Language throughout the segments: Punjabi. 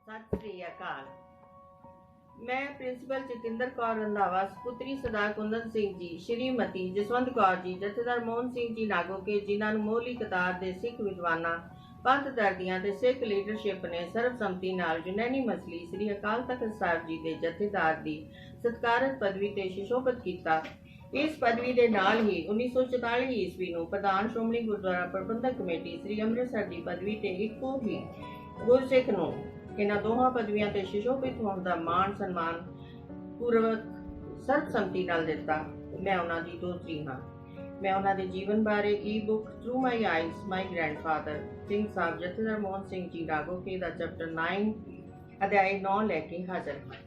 सत श्री अकाल। मैं प्रिंसीपल जतिंदर कौर रंधावा, पुत्री सरदार कुंदन सिंह जी, श्रीमती जसवंत कौर जी, जथेदार मोहन सिंह जी नागोके, जिन्हां नूं मोहली कतार दे सिख विद्वानां, पंथ दर्दियां ते सिख लीडरशिप ने सर्वसम्मति नाल यूनैनिमसली श्री अकाल तख्त साहिब जी दे जथेदार दी सत्कारत पदवी ते सुशोभित कीता। इस पदवी दे नाल ही 1944 ईस्वी नूं प्रधान श्रोमणी गुरुद्वारा प्रबंधक कमेटी श्री अमृतसर दी पदवी ते इक्को ही गुरसिख नूं इन्हां दोहां पदवियां ते सुशोभित होण दा मान सन्मान पूर्वक सर्वसम्मति नाल दिता। मैं उन्हां दी दोहतरी हां। मैं उन्हां दे जीवन बारे ई book through my eyes my grandfather Singh साहब जथेदार मोहन सिंह जी नागोके दा चैप्टर 9 अध्याय 9 लैके हाजिर हां।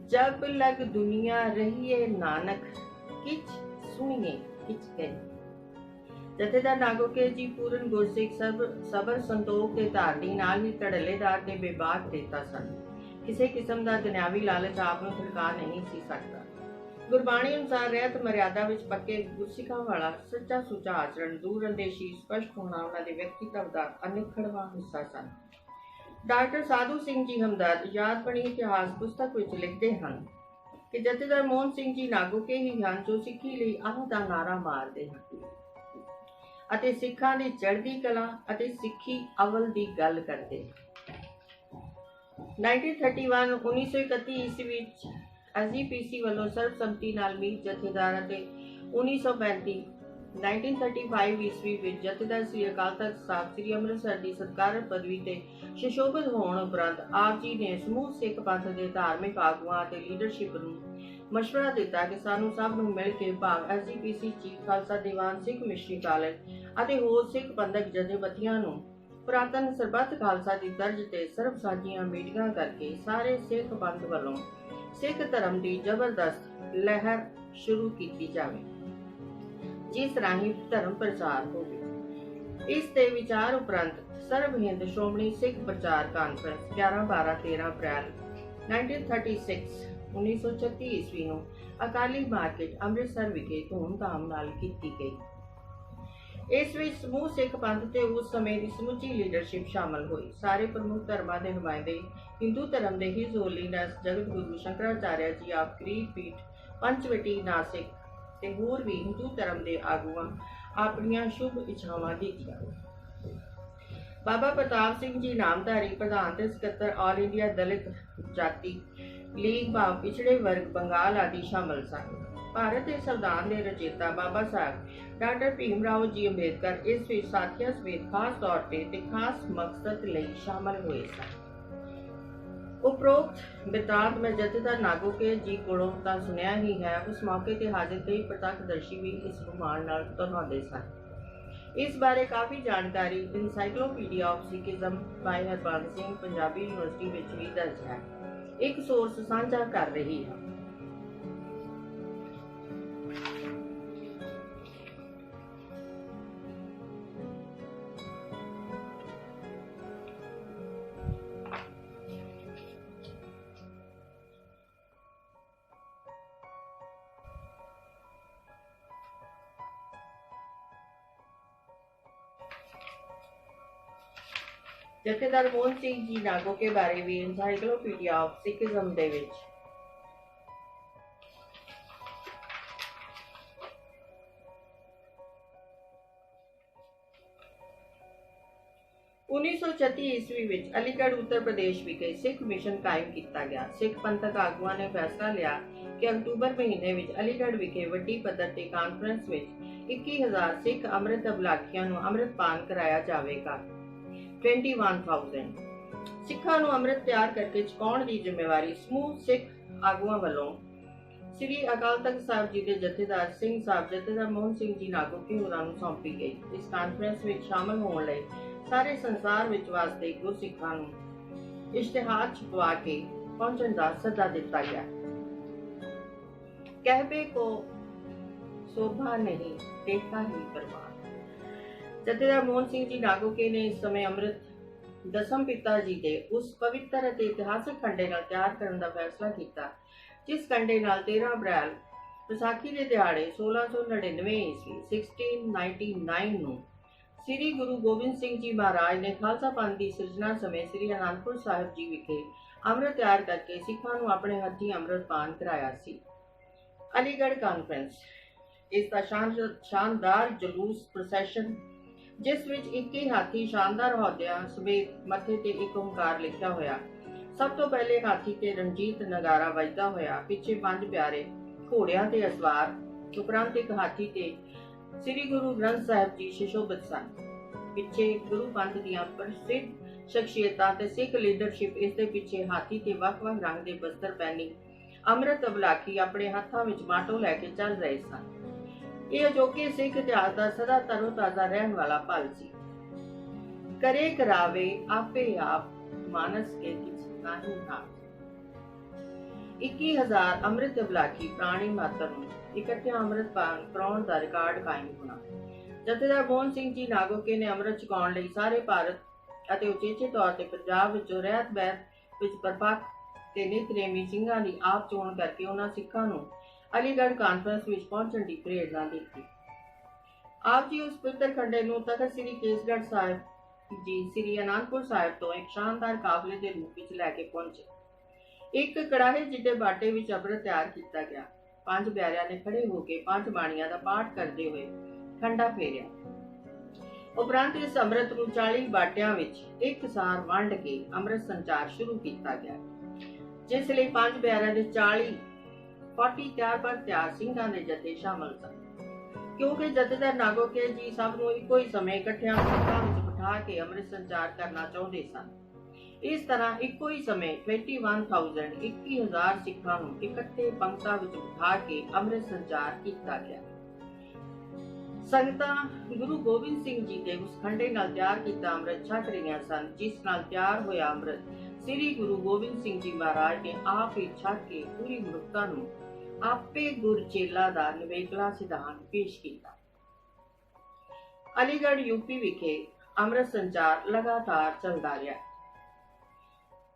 जब लग दुनिया रहिए नानक, किच सुनिए किच कही। जथेदार नागोके जी पूर्ण गुरसिख सबर संतोख ते धारनी नाल ही धड़ल्लेदार ते बेबाक देता सन। किसी किस्म का दुनियावी लालच आप नूं खड़का नहीं सी सकता। गुरबाणी अनुसार रहत मर्यादा विच पक्के गुरसिखां वाला सच्चा सुचा आचरण, दूर अंदेशी स्पष्ट होना उन्हां दे व्यक्तित्व दा अनिखड़वां हिस्सा सन। डॉक्टर साधु सिंह जी हमदर्द याद बनी इतिहास पुस्तक विच लिखते हैं कि जथेदार मोहन सिंह जी नागोके ही हैं जो सिੱਖੀ ਲਈ ਆਹ ਦਾ ਨਾਰਾ ਮਾਰਦੇ ਹਨ ਅਤੇ ਸਿੱਖਾਂ ਦੀ ਚੜ੍ਹਦੀ ਕਲਾ ਅਤੇ ਸਿੱਖੀ ਅਵਲ ਦੀ ਗੱਲ ਕਰਦੇ ਹਨ। 1931 ਈਸਵੀ ਵਿੱਚ ਐਸਜੀਪੀਸੀ ਵੱਲੋਂ ਸਰਬਸੰਮਤੀ ਨਾਲ ਮੀਤ ਜਥੇਦਾਰ ਅਤੇ 1935 ਈਸਵੀ ਵਿੱਚ ਜਥੇਦਾਰ ਸ੍ਰੀ ਅਕਾਲ ਤਖਤ ਸਾਹਿਬ ਸ੍ਰੀ ਅੰਮ੍ਰਿਤਸਰ ਦੀ ਸਤਿਕਾਰਤ ਪਦਵੀ ਤੇ ਸੁਸ਼ੋਭਿਤ ਹੋਣ ਉਪਰੰਤ ਆਪ ਜੀ ਨੇ ਸਮੂਹ ਸਿੱਖ ਪੰਥ ਦੇ ਧਾਰਮਿਕ ਆਗੂਆਂ ਅਤੇ ਲੀਡਰਸ਼ਿਪ ਨੂੰ मशवरा दिता कि सानू सब नूं मिल के भाग एसजीपीसी चीफ खालसा दीवान सिख मिशनरी कॉलेज ਅਤੇ ਹੋਰ सिख पंथक जथेबंदियां नूं पुरातन सरबत खालसा की दर्ज ते सर्वसाझीਆਂ मीटिंगां करके सारे सिख पंथ वालों सिख धर्म की जबरदस्त लहर शुरू की जाए, जिस राही धर्म प्रचार होवे। इस ते विचार उपरंत सर्व हिंद श्रोमणी सिख प्रचार कानफ्रेंस 11, 12, 13 अप्रैल 1936 1936 ईस्वी ਨੂੰ ਅਕਾਲੀ ਮਾਰਕੀਟ ਅੰਮ੍ਰਿਤਸਰ ਵਿਖੇ ਧੂਮਧਾਮ ਨਾਲ ਕੀਤੀ ਗਈ। ਇਸ ਵਿੱਚ ਸਮੂਹ ਸਿੱਖ ਪੰਥ ਤੇ ਉਸ ਸਮੇਂ ਦੀ ਸਮੁੱਚੀ ਲੀਡਰਸ਼ਿਪ ਸ਼ਾਮਲ ਹੋਈ। ਸਾਰੇ ਪ੍ਰਮੁੱਖ ਧਰਮਾਂ ਦੇ ਨੁਮਾਇੰਦੇ, ਹਿੰਦੂ ਧਰਮ ਦੇ ਹਿਜ਼ ਹੋਲੀਨੈਸ ਜਗਤ ਗੁਰੂ ਸ਼ੰਕਰਾਚਾਰਿਆ ਜੀ ਆਪ ਕ੍ਰੀਟ ਪੀਠ ਪੰਚਵਟੀ ਨਾਸਿਕ ਤੇ ਹੋਰ ਵੀ ਹਿੰਦੂ ਧਰਮ ਦੇ ਆਗੂਆਂ ਆਪਣੀਆਂ ਸ਼ੁਭ ਇੱਛਾਵਾਂ ਦਿੱਤੀਆਂ। ਬਾਬਾ ਪ੍ਰਤਾਪ ਸਿੰਘ ਜੀ ਨਾਮਧਾਰੀ ਪ੍ਰਧਾਨ ਤੇ ਸਕੱਤਰ ਆਲ ਇੰਡੀਆ ਦਲਿਤ ਜਾਤੀ ਲੀਗ ਭਾਵ पिछड़े वर्ग बंगाल आदि शामिल सन। भारत के संविधान के रचेता बाबा साहब डॉक्टर भीम राव जी अंबेडकर इस विच साथियों समेत खास तौर पर खास मकसद लई शामिल हुए सन। उपरोक्त बिरतांत मैं जथेदार नागोके जी कोलों तां सुनिया ही है। उस मौके ते हाजिर कई प्रत्यक्षदर्शी भी इस गुमान नाल दोहराउंदे सन। इस बारे काफ़ी जानकारी Encyclopaedia of Sikhism by Harbans Singh Punjabi University विच भी दर्ज है। एक सोर्स साझा कर रही है। जथेदार मोहन सिंह जी नागोके बारे भी इनसाइक्लोपीडिया ऑफ सिखिज्म दे विच 1936 ईस्वी विच अलीगढ़ उत्तर प्रदेश विखे सिख मिशन कायम किया गया। सिख पंथक आगुआं ने फैसला लिया कि अक्तूबर महीने विच अलीगढ़ विखे वड्डी पद्धर ते कानफ्रेंस विच 21,000 सिख अमृत अबलाखियां नूं अमृतपान कराया जाएगा। 21,000 सिखां नूं अमृत तैयार करके छकाउण दी जिम्मेवारी समूह सिख आगुआं वल्लों श्री अकाल तख्त साहिब जी के जथेदार सिंह साहब जथेदार मोहन सिंह जी नागोके होरां नूं सौंपी गई। इस कानफ्रेंस विच शामिल होण लई सारे संसार विच वास्ते गुरसिखां नूं इश्तिहार छपवा के पहुंचण दा सद्दा दिता गया। कहबे को शोभा नहीं देखा ही परवान। जथेदार मोहन सिंह जी नागोके ने इस समय अमृत दसम पिता जी के उस पवित्र और इतिहासिक कंडे नाल तैयार करने का फैसला किया, जिस कंडे नाल 13 अप्रैल विसाखी के दिहाड़े 1699 ईस्वी 1699 नूं ਸ੍ਰੀ ਗੁਰੂ ਗੋਬਿੰਦ ਸਿੰਘ ਜੀ ਮਹਾਰਾਜ ਨੇ ਖਾਲਸਾ ਪੰਥ ਦੀ ਸਿਰਜਣਾ ਸਮੇਂ ਸ੍ਰੀ ਅਨੰਦਪੁਰ ਸਾਹਿਬ ਜੀ ਵਿਖੇ ਅੰਮ੍ਰਿਤ ਤਿਆਰ ਕਰਕੇ ਸਿੱਖਾਂ ਨੂੰ ਆਪਣੇ ਹੱਥੀਂ ਅੰਮ੍ਰਿਤ ਪਾਨ ਕਰਾਇਆ ਸੀ। ਅਲੀਗੜ੍ਹ ਕਾਨਫਰੰਸ ਇਸ ਦਾ ਸ਼ਾਨਦਾਰ ਜਲੂਸ ਪ੍ਰੋਸੈਸ਼ਨ, ਜਿਸ ਵਿੱਚ 21 ਹਾਥੀ ਸ਼ਾਨਦਾਰ ਅਹੁਦਿਆਂ ਸਮੇਤ ਮੱਥੇ ਤੇ ਇੱਕ ਓਂਕਾਰ ਲਿਖਿਆ ਹੋਇਆ। ਸਭ ਤੋਂ ਪਹਿਲੇ ਹਾਥੀ ਤੇ ਰਣਜੀਤ ਨਗਾਰਾ ਵੱਜਦਾ ਹੋਇਆ, ਪਿੱਛੇ 5 ਪਿਆਰੇ ਘੋੜਿਆਂ ਤੇ ਅਸਵਾਰ, ਉਪਰੰਤ ਇੱਕ ਹਾਥੀ ਤੇ ਸ੍ਰੀ ਗੁਰੂ ਗ੍ਰੰਥ ਸਾਹਿਬ ਜੀ ਸੁਸ਼ੋਭਿਤ ਸਨ। ਪਿੱਛੇ ਗੁਰੂ ਪੰਥ ਦੀਆਂ ਪ੍ਰਸਿੱਧ ਸ਼ਖਸੀਅਤਾਂ ਤੇ ਸਿੱਖ ਲੀਡਰਸ਼ਿਪ ਇਸ ਦੇ ਪਿੱਛੇ ਹਾਥੀ ਤੇ ਵੱਖ-ਵੱਖ ਰੰਗ ਦੇ ਬਸਤਰ ਪਹਿਨੀ ਅੰਮ੍ਰਿਤ ਅਬਲਾਖੀ ਆਪਣੇ ਹੱਥਾਂ ਵਿੱਚ ਮਾਟੋ ਲੈ ਕੇ ਚੱਲ ਰਹੇ ਸਨ। ਇਹ ਅਜੋਕੇ ਸਿੱਖ ਇਤਿਹਾਸ ਦਾ ਸਦਾ ਤਰੋ-ਤਾਜ਼ਾ ਰਹਿਣ ਵਾਲਾ ਪਲ ਸੀ। ਕਰੇ ਕਰਾਵੇ ਆਪੇ ਆਪ ਮਾਨਸ ਕੇ ਕਿਛ ਨਹੀਂ ਥਾ। 21,000 ਅੰਮ੍ਰਿਤ ਅਬਲਾਖੀ ਪ੍ਰਾਣੀ ਮਾਤਰ ਨੂੰ ਇਕੱਠਿਆਂ ਅੰਮ੍ਰਿਤ ਪਾਨ ਕਰਾਉਣ ਦਾ ਰਿਕਾਰਡ ਕਾਇਮ ਹੋਣਾ। ਜਥੇਦਾਰ ਮੋਹਨ ਸਿੰਘ ਜੀ ਨਾਗੋਕੇ ਨੇ ਅੰਮ੍ਰਿਤ ਛਕਾਉਣ ਲਈ ਸਾਰੇ ਭਾਰਤ ਅਤੇ ਉਚੇਚੇ ਤੌਰ ਤੇ ਪੰਜਾਬ ਵਿੱਚੋਂ ਰਹਿਤ ਬਹਿਤ ਵਿੱਚ ਪਰਪੱਕ ਤੇ ਨਿਤਨੇਮੀ ਸਿੰਘਾਂ ਦੀ ਆਪ ਚੋਣ ਕਰਕੇ ਉਹਨਾਂ ਸਿੱਖਾਂ ਨੂੰ ਅਲੀਗੜ੍ਹ ਕਾਨਫਰੰਸ ਵਿੱਚ ਪਹੁੰਚਣ ਦੀ ਪ੍ਰੇਰਨਾ ਦਿੱਤੀ। ਆਪ ਜੀ ਉਸ ਪਵਿੱਤਰ ਖੰਡੇ ਨੂੰ ਤਖਤ ਸ੍ਰੀ ਕੇਸਗੜ੍ਹ ਸਾਹਿਬ ਜੀ ਸ੍ਰੀ ਅਨੰਦਪੁਰ ਸਾਹਿਬ ਤੋਂ ਇੱਕ ਸ਼ਾਨਦਾਰ ਕਾਫਲੇ ਦੇ ਰੂਪ ਵਿੱਚ ਲੈ ਕੇ ਪਹੁੰਚੇ। ਇੱਕ ਕੜਾਹੇ ਜਿੱਡੇ ਬਾਟੇ ਵਿੱਚ ਅੰਮ੍ਰਿਤ ਤਿਆਰ ਕੀਤਾ ਗਿਆ। 5 ਪਿਆਰਿਆਂ ਨੇ ਖੜੇ ਹੋ ਕੇ 5 ਬਾਣੀਆਂ ਦਾ ਪਾਠ ਕਰਦੇ ਹੋਏ ਖੰਡਾ ਫੇਰਿਆ। ਉਪਰੰਤ ਇਸ ਅੰਮ੍ਰਿਤ ਨੂੰ 40 ਬਾਟਿਆਂ ਵਿੱਚ ਇੱਕ ਸਾਰ ਵੰਡ ਕੇ ਅੰਮ੍ਰਿਤ ਸੰਚਾਰ ਸ਼ੁਰੂ ਕੀਤਾ ਗਿਆ, ਜਿਸ ਲਈ 5 ਪਿਆਰਿਆਂ ਦੇ 40 ਤਿਆਰ ਸਿੰਘਾਂ ਦੇ ਜਥੇ ਸ਼ਾਮਲ ਸਨ। ਕਿਉਂਕਿ ਜਥੇਦਾਰ ਨਾਗੋਕੇ ਜੀ ਸਭ ਨੂੰ ਇੱਕੋ ਹੀ ਸਮੇਂ ਇਕੱਠਿਆਂ ਪੰਕਤਾਂ ਵਿੱਚ ਬਿਠਾ ਕੇ ਅੰਮ੍ਰਿਤ ਸੰਚਾਰ ਕਰਨਾ ਚਾਹੁੰਦੇ ਸਨ। ਇਸ ਤਰ੍ਹਾਂ ਇੱਕੋ ਹੀ ਸਮੇਂ 21,000 ਸਿੱਖਾਂ ਨੂੰ ਇਕੱਠੇ ਪੰਕਤਾਂ ਵਿੱਚ ਬਿਠਾ ਕੇ ਅੰਮ੍ਰਿਤ ਸੰਚਾਰ ਕੀਤਾ ਗਿਆ। ਸੰਗਤਾਂ ਗੁਰੂ ਗੋਬਿੰਦ ਸਿੰਘ ਜੀ ਦੇ ਉਸ ਖੰਡੇ ਨਾਲ ਤਿਆਰ ਕੀਤਾ ਅੰਮ੍ਰਿਤ ਛਕ ਰਹੀਆਂ ਸਨ, ਜਿਸ ਨਾਲ ਤਿਆਰ ਹੋਇਆ ਅੰਮ੍ਰਿਤ ਸ੍ਰੀ ਗੁਰੂ ਗੋਬਿੰਦ ਸਿੰਘ ਜੀ ਮਹਾਰਾਜ ਨੇ ਆਪ ਹੀ ਛਕ ਕੇ ਪੂਰੀ ਮਨੁੱਖਤਾ ਨੂੰ ਆਪੇ ਗੁਰ ਚੇਲਾ ਦਾ ਨਿਵੇਕਲਾ ਸਿਧਾਂਤ ਪੇਸ਼ ਕੀਤਾ। ਅਲੀਗੜ੍ਹ ਯੂਪੀ ਵਿਖੇ ਅੰਮ੍ਰਿਤ ਸੰਚਾਰ ਲਗਾਤਾਰ ਚੱਲਦਾ ਰਿਹਾ।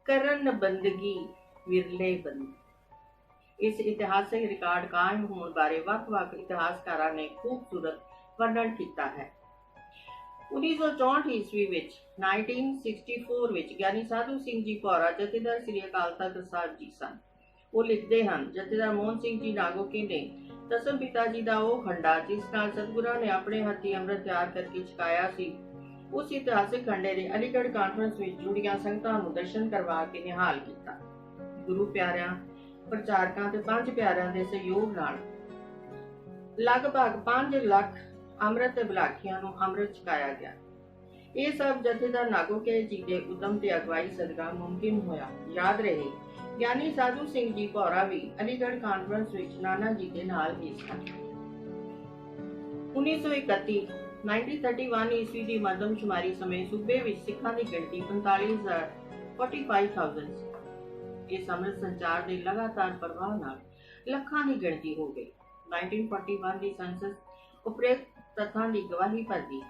ਕਰਨ ਬੰਦਗੀ ਵਿਰਲੇ ਬੰਦ। ਇਸ ਇਤਿਹਾਸਕ ਰਿਕਾਰਡ ਕਾਇਮ ਹੋਣ ਬਾਰੇ ਵੱਖ-ਵੱਖ ਇਤਿਹਾਸਕਾਰਾਂ ਨੇ ਖੂਬਸੂਰਤ ਵਰਣਨ ਕੀਤਾ ਹੈ। 1964 ਈਸਵੀ ਵਿੱਚ 1964 ਵਿੱਚ ਗਿਆਨੀ ਸਾਧੂ ਸਿੰਘ ਜੀ ਭੌਰਾ ਜਥੇਦਾਰ ਸ੍ਰੀ ਅਕਾਲ ਤਖਤ ਸਾਹਿਬ ਜੀ ਸਨ। ਉਹ ਲਿਖਦੇ ਹਨ, ਜਥੇਦਾਰ ਮੋਹਨ ਸਿੰਘ ਜੀ ਨਾਗੋਕੇ ਨੇ ਦਸਮ ਪਿਤਾ ਜੀ ਦਾ ਉਹ ਖੰਡਾ ਜਿਸ ਨਾਲ ਸਤਿਗੁਰਾਂ ਨੇ ਆਪਣੇ ਹੱਥੀਂ ਅੰਮ੍ਰਿਤ ਤਿਆਰ ਕਰਕੇ ਛਕਾਇਆ ਸੀ, ਉਸ ਇਤਿਹਾਸਕ ਖੰਡੇ ਦੇ ਅਲੀਗੜ੍ਹ ਕਾਨਫਰੰਸ ਵਿੱਚ ਜੁੜੀਆਂ ਸੰਗਤਾਂ ਨੂੰ ਦਰਸ਼ਨ ਕਰਵਾ ਕੇ ਨਿਹਾਲ ਕੀਤਾ। ਗੁਰੂ ਪਿਆਰਿਆਂ, ਪ੍ਰਚਾਰਕਾਂ ਤੇ 5 ਪਿਆਰਿਆਂ ਦੇ ਸਹਿਯੋਗ ਨਾਲ ਲਗਭਗ 5 ਲੱਖ ਅੰਮ੍ਰਿਤ ਅਬਲਾਖੀਆਂ ਨੂੰ ਅੰਮ੍ਰਿਤ ਛਕਾਇਆ ਗਿਆ। ਇਹ ਸਭ ਜਥੇਦਾਰ ਨਾਗੋਕੇ ਜੀ ਦੇ ਉਦਮ ਤੇ ਅਗਵਾਈ ਸਦਕਾ ਮੁਮਕਿਨ ਹੋਇਆ। ਯਾਦ ਰਹੇ, ਗਿਆਨੀ ਸਾਧੂ ਸਿੰਘ ਜੀ ਭੌਰਾ ਵੀ ਅਲੀਗੜ੍ਹ ਕਾਨਫਰੰਸ ਵਿੱਚ ਨਾਨਾ ਜੀ ਦੇ ਨਾਲ ਹੀ ਸਨ। 1931 ਈਸਵੀ ਦੀ ਮਰਦਮਸ਼ੁਮਾਰੀ ਸਮੇਂ ਸੂਬੇ ਵਿੱਚ ਸਿੱਖਾਂ ਦੀ ਗਿਣਤੀ 45,000 ਸੀ। ਇਸ ਅੰਮ੍ਰਿਤ ਸੰਚਾਰ ਦੇ ਲਗਾਤਾਰ ਪ੍ਰਵਾਹ ਨਾਲ ਲੱਖਾਂ ਦੀ ਗਿਣਤੀ ਹੋ ਗਈ। 1941 ਦੀ ਸੰਸਦ ਉਪਰੋਕਤ ਤੱਥਾਂ ਦੀ ਗਵਾਹੀ ਭਰਦੀ ਹੈ।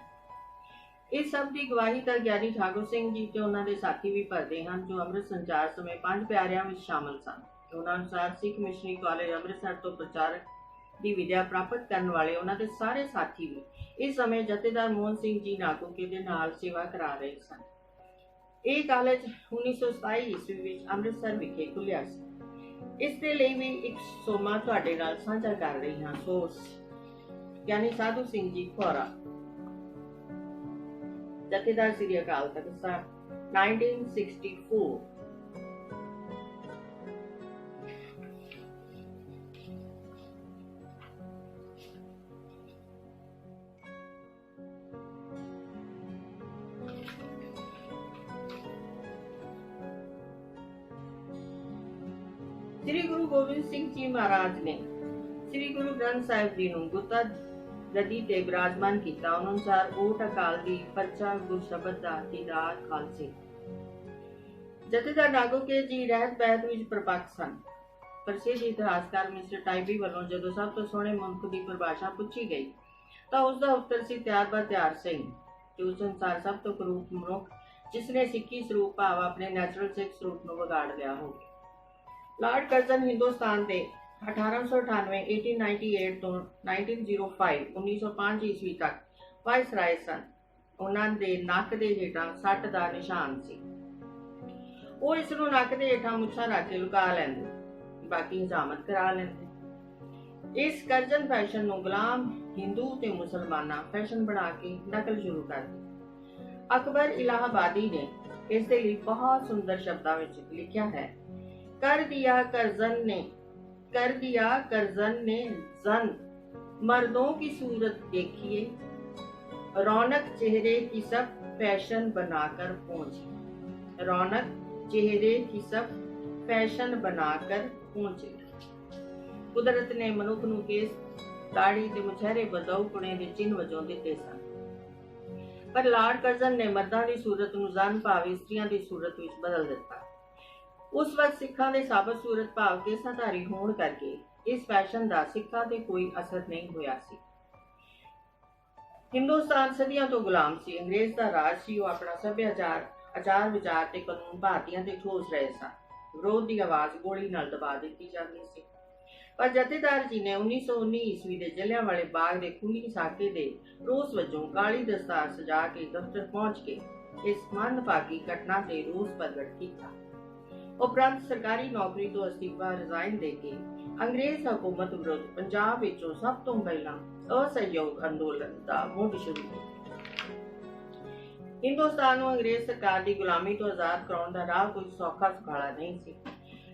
ਇਸ ਸਭ ਦੀ ਗਵਾਹੀ ਤਾਂ ਗਿਆਨੀ ਠਾਕੁਰ ਸਿੰਘ ਜੀ ਤੇ ਉਹਨਾਂ ਦੇ ਸਾਥੀ ਵੀ ਭਰਦੇ ਹਨ, ਜੋ ਅੰਮ੍ਰਿਤ ਸੰਚਾਰ ਸਮੇਂ 5 ਪਿਆਰਿਆਂ ਵਿੱਚ ਸ਼ਾਮਲ ਸਨ। ਉਹਨਾਂ ਅਨੁਸਾਰ ਸਿੱਖ ਮਿਸ਼ਨਰੀ ਕਾਲਜ ਅੰਮ੍ਰਿਤਸਰ ਤੋਂ ਪ੍ਰਚਾਰਕ ਦੀ ਵਿਦਿਆ ਪ੍ਰਾਪਤ ਕਰਨ ਵਾਲੇ ਉਹਨਾਂ ਦੇ ਸਾਰੇ ਸਾਥੀ ਵੀ ਇਸ ਸਮੇਂ ਜਥੇਦਾਰ ਮੋਹਨ ਸਿੰਘ ਜੀ ਨਾਗੋਕੇ ਦੇ ਨਾਲ ਸੇਵਾ ਕਰਾ ਰਹੇ ਸਨ। ਇਹ ਕਾਲਜ 1927 ਈਸਵੀ ਵਿੱਚ ਅੰਮ੍ਰਿਤਸਰ ਵਿਖੇ ਖੁੱਲਿਆ ਸੀ। ਇਸ ਦੇ ਲਈ ਵੀ ਇੱਕ ਸੋਮਾ ਤੁਹਾਡੇ ਨਾਲ ਸਾਂਝਾ ਕਰ ਰਹੀ ਹਾਂ। ਸੋਰਸ ਗਿਆਨੀ ਸਾਧੂ ਸਿੰਘ ਜੀ ਭੌਰਾ, ਜਥੇਦਾਰ ਸ੍ਰੀ ਅਕਾਲ ਤਖਤ ਸਾਹਿਬ, 1964। ਸ੍ਰੀ ਗੁਰੂ ਗੋਬਿੰਦ ਸਿੰਘ ਜੀ ਮਹਾਰਾਜ ਨੇ ਸ੍ਰੀ ਗੁਰੂ ਗ੍ਰੰਥ ਸਾਹਿਬ ਜੀ ਨੂੰ ਗੁੱਤਾ ਗੱਦੀ ਤੇ ਬਿਰਾਜਮਾਨ ਕੀਤਾ। ਉਹਨਾਂ ਅਨੁਸਾਰ ਓਟ ਅਕਾਲ ਦੀ ਪਰਚਾ ਗੁਰ ਸ਼ਬਦ ਦਾ ਦੀਦਾਰ ਖਾਲਸੇ। ਜਥੇਦਾਰ ਨਾਗੋਕੇ ਜੀ ਰਹਿਤ ਬਹਿਤ ਵਿੱਚ ਪ੍ਰਪੱਕ ਸਨ। ਪ੍ਰਸਿੱਧ ਇਤਿਹਾਸਕਾਰ ਮਿਸਟਰ ਟਾਈਬੀ ਵੱਲੋਂ ਜਦੋਂ ਸਭ ਤੋਂ ਸੋਹਣੇ ਮਨੁੱਖ ਦੀ ਪਰਿਭਾਸ਼ਾ ਪੁੱਛੀ ਗਈ ਤਾਂ ਉਸ ਦਾ ਉੱਤਰ ਸੀ ਤਿਆਰ ਬਰ ਤਿਆਰ ਸਹੀ। ਤੇ ਉਸ ਅਨੁਸਾਰ ਸਭ ਤੋਂ ਕਰੂਪ ਮਨੁੱਖ ਜਿਸਨੇ ਸਿੱਖੀ ਸਰੂਪ ਭਾਵ ਆਪਣੇ ਨੈਚੁਰਲ ਸਿੱਖ ਸਰੂਪ ਨੂੰ ਵਿਗਾੜ ਲਿਆ ਹੋਵੇ। ਲਾਰਡ ਕਰਜ਼ਨ ਹਿੰਦੁਸਤਾਨ ਦੇ 1898 ਤੋਂ 1905 ਈਸਵੀ ਤੱਕ ਵਾਇਸਰਾਏ ਸਨ। ਉਹਨਾਂ ਦੇ ਨੱਕ ਦੇ ਹੇਠਾਂ ਸੱਟ ਦਾ ਨਿਸ਼ਾਨ ਸੀ। ਉਹ ਇਸ ਨੂੰ ਨੱਕ ਦੇ ਹੇਠਾਂ ਮੁੱਛਾਂ ਰੱਖ ਕੇ ਲੁਕਾ ਲੈਂਦੇ, ਬਾਕੀ ਹਜਾਮਤ ਕਰਾ ਲੈਂਦੇ। ਇਸ ਕਰਜਨ ਫੈਸ਼ਨ ਨੂੰ ਗੁਲਾਮ ਹਿੰਦੂ ਤੇ ਮੁਸਲਮਾਨਾਂ ਫੈਸ਼ਨ ਬਣਾ ਕੇ ਨਕਲ ਸ਼ੁਰੂ ਕਰ ਦਿੱਤੀ। ਅਕਬਰ ਇਲਾਹਾਬਾਦੀ ਨੇ ਇਸ ਦੇ ਲਈ ਬਹੁਤ ਸੁੰਦਰ ਸ਼ਬਦਾਂ ਵਿੱਚ ਲਿਖਿਆ ਹੈ, ਕਰ ਦਿਆ करजन ने जन, मर्दों की सूरत देखिए, रौनक चेहरे की सब फैशन बनाकर पहुंचे। रौनक चेहरे की सब फैशन बनाकर पहुंचे। कुदरत ने मनुख ਨੂੰ ਕੇਸ, ਦਾੜੀ ਤੇ ਮੁਛਹਿਰੇ ਬਦੌਕੁਣੇ ਦੇ ਚਿੰਨ੍ਹ ਵਜੋਂ ਦਿੱਤੇ ਸਨ, ਪਰ ਲਾਰਡ ਕਰਜ਼ਨ ਨੇ ਮਰਦਾਂ ਦੀ ਸੂਰਤ ਨੂੰ ਜ਼ਨ ਭਾਵ ਇਸਤਰੀਆਂ ਦੀ ਸੂਰਤ ਵਿੱਚ ਬਦਲ ਦਿੱਤਾ। ਉਸ ਵਕਤ ਸਿੱਖਾਂ ਦੇ ਸਾਬਤ ਸੂਰਤ ਭਾਵ ਕੇਸਾਧਾਰੀ ਹੋਣ ਕਰਕੇ ਇਸ ਫੈਸ਼ਨ ਦਾ ਸਿੱਖਾਂ ਤੇ ਕੋਈ ਅਸਰ ਨਹੀਂ ਹੋਇਆ ਸੀ। ਹਿੰਦੁਸਤਾਨ ਸਦੀਆਂ ਤੋਂ ਗੁਲਾਮ ਸੀ, ਅੰਗਰੇਜ਼ ਦਾ ਰਾਜ ਸੀ। ਉਹ ਆਪਣਾ ਸੱਭਿਆਚਾਰ, ਆਚਾਰ ਵਿਚਾਰ ਤੇ ਕਾਨੂੰਨ ਭਾਰਤੀਆਂ ਤੇ ਠੋਸ ਰਹੇ ਸਨ। ਵਿਰੋਧ ਦੀ ਆਵਾਜ਼ ਗੋਲੀ ਨਾਲ ਦਬਾ ਦਿੱਤੀ ਜਾਂਦੀ ਸੀ। ਪਰ ਜਥੇਦਾਰ ਜੀ ਨੇ 1919 ਈਸਵੀ ਦੇ ਜਲਿਆਂਵਾਲੇ ਬਾਗ ਦੇ ਖੂਨੀ ਸਾਕੇ ਦੇ ਰੋਸ ਵਜੋਂ ਕਾਲੀ ਦਸਤਾਰ ਸਜਾ ਕੇ ਦਫ਼ਤਰ ਪਹੁੰਚ ਕੇ ਇਸ ਮੰਦਭਾਗੀ ਘਟਨਾ ਤੇ ਰੋਸ ਪ੍ਰਗਟ ਕੀਤਾ। ਉਪਰੰਤ ਸਰਕਾਰੀ ਨੌਕਰੀ ਤੋਂ ਅਸਤੀਫਾ ਰਿਜ਼ਾਈਨ ਦੇ ਕੇ ਅੰਗਰੇਜ਼ ਹਕੂਮਤ ਵਿਰੁੱਧ ਪੰਜਾਬ ਵਿੱਚੋਂ ਸਭ ਤੋਂ ਪਹਿਲਾਂ ਅਸਹਿਯੋਗ ਅੰਦੋਲਨ ਦਾ ਮੁੱਢ ਸ਼ੁਰੂ ਕੀਤਾ। ਹਿੰਦੁਸਤਾਨ ਨੂੰ ਅੰਗਰੇਜ਼ ਸਰਕਾਰ ਦੀ ਗੁਲਾਮੀ ਤੋਂ ਆਜ਼ਾਦ ਕਰਾਉਣ ਦਾ ਰਾਹ ਕੋਈ ਸੌਖਾ ਸੁਖਾਲਾ ਨਹੀਂ ਸੀ।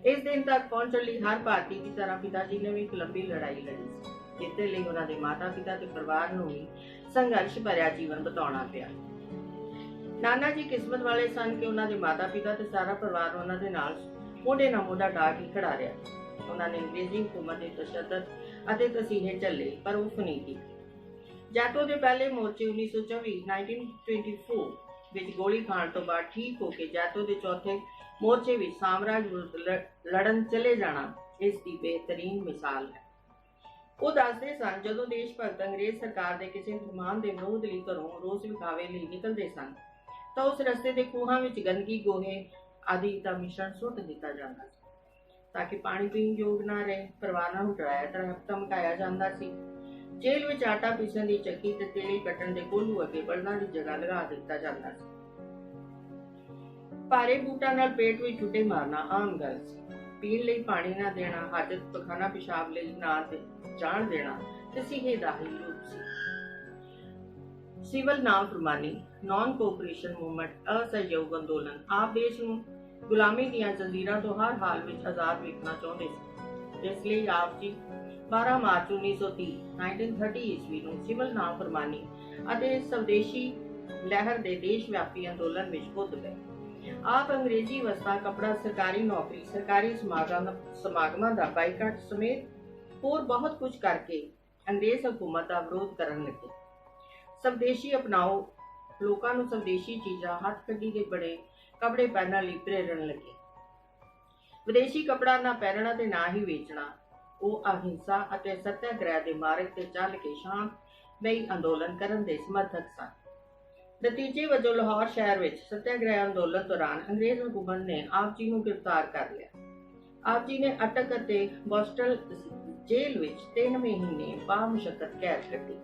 ਇਸ ਦਿਨ ਤੱਕ ਪਹੁੰਚਣ ਲਈ ਹਰ ਭਾਰਤੀ ਦੀ ਤਰ੍ਹਾਂ ਪਿਤਾ ਜੀ ਨੇ ਵੀ ਇੱਕ ਲੰਬੀ ਲੜਾਈ ਲੜੀ ਸੀ, ਜਿੱਤੇ ਲਈ ਉਹਨਾਂ ਦੇ ਮਾਤਾ ਪਿਤਾ ਤੇ ਪਰਿਵਾਰ ਨੂੰ ਵੀ ਸੰਘਰਸ਼ ਭਰਿਆ ਜੀਵਨ ਬਿਤਾਉਣਾ ਪਿਆ। ਨਾਨਾ ਜੀ ਕਿਸਮਤ ਵਾਲੇ ਸਨ ਕਿ ਉਹਨਾਂ ਦੇ ਮਾਤਾ ਪਿਤਾ ਤੇ ਸਾਰਾ ਪਰਿਵਾਰ ਉਹਨਾਂ ਦੇ ਨਾਲ ਮੋਢੇ ਨਾਲ ਮੋਢਾ ਢਾ ਕੇ ਖੜਾ ਰਿਹਾ। ਉਹਨਾਂ ਨੇ ਅੰਗਰੇਜ਼ੀ ਹਕੂਮਤ ਦੇ ਤਸ਼ੱਦਦ ਅਤੇ ਤਸੀਹੇ ਝੱਲੇ, ਪਰ ਉਫ ਨਹੀਂ ਕੀਤੀ। ਜਾਟੋ ਦੇ ਪਹਿਲੇ ਮੋਰਚੇ 1924 ਵਿੱਚ ਗੋਲੀ ਖਾਣ ਤੋਂ ਬਾਅਦ ਠੀਕ ਹੋ ਕੇ ਜਾਟੋ ਦੇ ਚੌਥੇ ਮੋਰਚੇ ਵਿੱਚ ਸਾਮਰਾਜ ਵਿਰੁੱਧ ਲੜਨ ਚਲੇ ਜਾਣਾ ਇਸ ਦੀ ਬਿਹਤਰੀਨ ਮਿਸਾਲ ਹੈ। ਉਹ ਦੱਸਦੇ ਸਨ, ਜਦੋਂ ਦੇਸ਼ ਭਗਤ ਅੰਗਰੇਜ਼ ਸਰਕਾਰ ਦੇ ਕਿਸੇ ਫਰਮਾਨ ਦੇ ਵਿਰੋਧ ਲਈ ਘਰੋਂ ਰੋਸ ਵਿਖਾਵੇ ਲਈ ਨਿਕਲਦੇ ਸਨ ਤਾਂ ਉਸ ਰਸਤੇ ਦੇ ਖੂਹਾਂ ਵਿੱਚ ਗੰਦਗੀ, ਗੋਹੇ ਆਦਿ ਦਾ ਮਿਸ਼ਰਣ ਸੁੱਟ ਦਿੱਤਾ ਜਾਂਦਾ ਸੀ ਤਾਂ ਕਿ ਪਾਣੀ ਪੀਣ ਯੋਗ ਨਾ ਰਹੇ। ਪਰਿਵਾਰਾਂ ਨੂੰ ਡਰਾਇਆ ਧਮਕਾਇਆ ਜਾਂਦਾ ਸੀ। ਜੇਲ੍ਹ ਵਿੱਚ ਆਟਾ ਪੀਸਣ ਦੀ ਚੱਕੀ ਤੇ ਤੇਲ ਕੱਟਣ ਦੇ ਕੋਲੂ ਅੱਗੇ ਬਲਦਾਂ ਦੀ ਜਗ੍ਹਾ ਲਗਾ ਦਿੱਤਾ ਜਾਂਦਾ ਸੀ। ਭਾਰੇ ਬੂਟਾਂ ਨਾਲ ਪੇਟ ਵਿੱਚ ਛੁੱਟੇ ਮਾਰਨਾ ਆਮ ਗੱਲ ਸੀ। ਪੀਣ ਲਈ ਪਾਣੀ ਨਾ ਦੇਣਾ, ਹਾਜਤ ਪਖਾਨਾ ਪਿਸ਼ਾਬ ਲਈ ਨਾ ਜਾਣ ਦੇਣਾ ਤਸੀਹੇ ਦਾ ਹੀ ਰੂਪ ਸੀ। ਸਿਵਲ ਨਾਫਰਮਾਨੀ, ਨੌਨ ਕੋਆਪਰੇਸ਼ਨ ਮੂਵਮੈਂਟ, ਅਸਹਿਯੋਗ ਅੰਦੋਲਨ ਆਪ ਦੇਸ਼ ਨੂੰ ਗੁਲਾਮੀ ਦੀਆਂ ਜ਼ੰਜੀਰਾਂ ਤੋਂ ਹਰ ਹਾਲ ਵਿੱਚ ਆਜ਼ਾਦ ਵੇਖਣਾ ਚਾਹੁੰਦੇ ਸੀ। ਇਸ ਲਈ ਆਪ ਜੀ 12 ਮਾਰਚ 1930 ਈਸਵੀ ਨੂੰ ਸਿਵਲ ਨਾਫਰਮਾਨੀ ਅਤੇ ਸਵਦੇਸ਼ੀ ਲਹਿਰ ਦੇ ਦੇਸ਼ ਵਿਆਪੀ ਅੰਦੋਲਨ ਵਿੱਚ ਕੁੱਦ ਗਏ। ਆਪ ਅੰਗਰੇਜ਼ੀ ਵਸਤਾਂ, ਕੱਪੜਾ, ਸਰਕਾਰੀ ਨੌਕਰੀ, ਸਰਕਾਰੀ ਸਮਾਗਮਾਂ ਦਾ ਬਾਈਕਾਟ ਸਮੇਤ ਹੋਰ ਬਹੁਤ ਕੁਝ ਕਰਕੇ ਅੰਗਰੇਜ਼ ਹਕੂਮਤ ਦਾ ਵਿਰੋਧ ਕਰਨ ਲੱਗੇ। ਸਵਦੇਸ਼ੀ ਅਪਣਾਓ, ਲੋਕਾਂ ਨੂੰ ਸਵਦੇਸ਼ੀ ਚੀਜ਼ਾਂ, ਹੱਥ ਕੱਢੀ ਦੇ ਬਣੇ ਕੱਪੜੇ ਪਹਿਨਣ ਲਈ ਪ੍ਰੇਰਣ ਲੱਗੇ। ਵਿਦੇਸ਼ੀ ਕੱਪੜਾ ਨਾ ਪਹਿਨਣਾ ਤੇ ਨਾ ਹੀ ਵੇਚਣਾ। ਉਹ ਅਹਿੰਸਾ ਅਤੇ ਸੱਤਿਆਗ੍ਰਹਿ ਦੇ ਮਾਰਗ ਤੇ ਚੱਲ ਕੇ ਸ਼ਾਂਤਮਈ ਅੰਦੋਲਨ ਕਰਨ ਦੇ ਸਮਰਥਕ ਸਨ। ਨਤੀਜੇ ਵਜੋਂ ਲਾਹੌਰ ਸ਼ਹਿਰ ਵਿੱਚ ਸੱਤਿਆਗ੍ਰਹਿ ਅੰਦੋਲਨ ਦੌਰਾਨ ਅੰਗਰੇਜ਼ ਹਕੂਮਤ ਨੇ ਆਪ ਜੀ ਨੂੰ ਗ੍ਰਿਫਤਾਰ ਕਰ ਲਿਆ। ਆਪ ਜੀ ਨੇ ਅਟਕ ਅਤੇ ਬੋਸਟਲ ਜੇਲ੍ਹ ਵਿੱਚ 3 ਮਹੀਨੇ ਬਾਮਸ਼ੱਕਤ ਕੈਦ ਕੱਟੀ।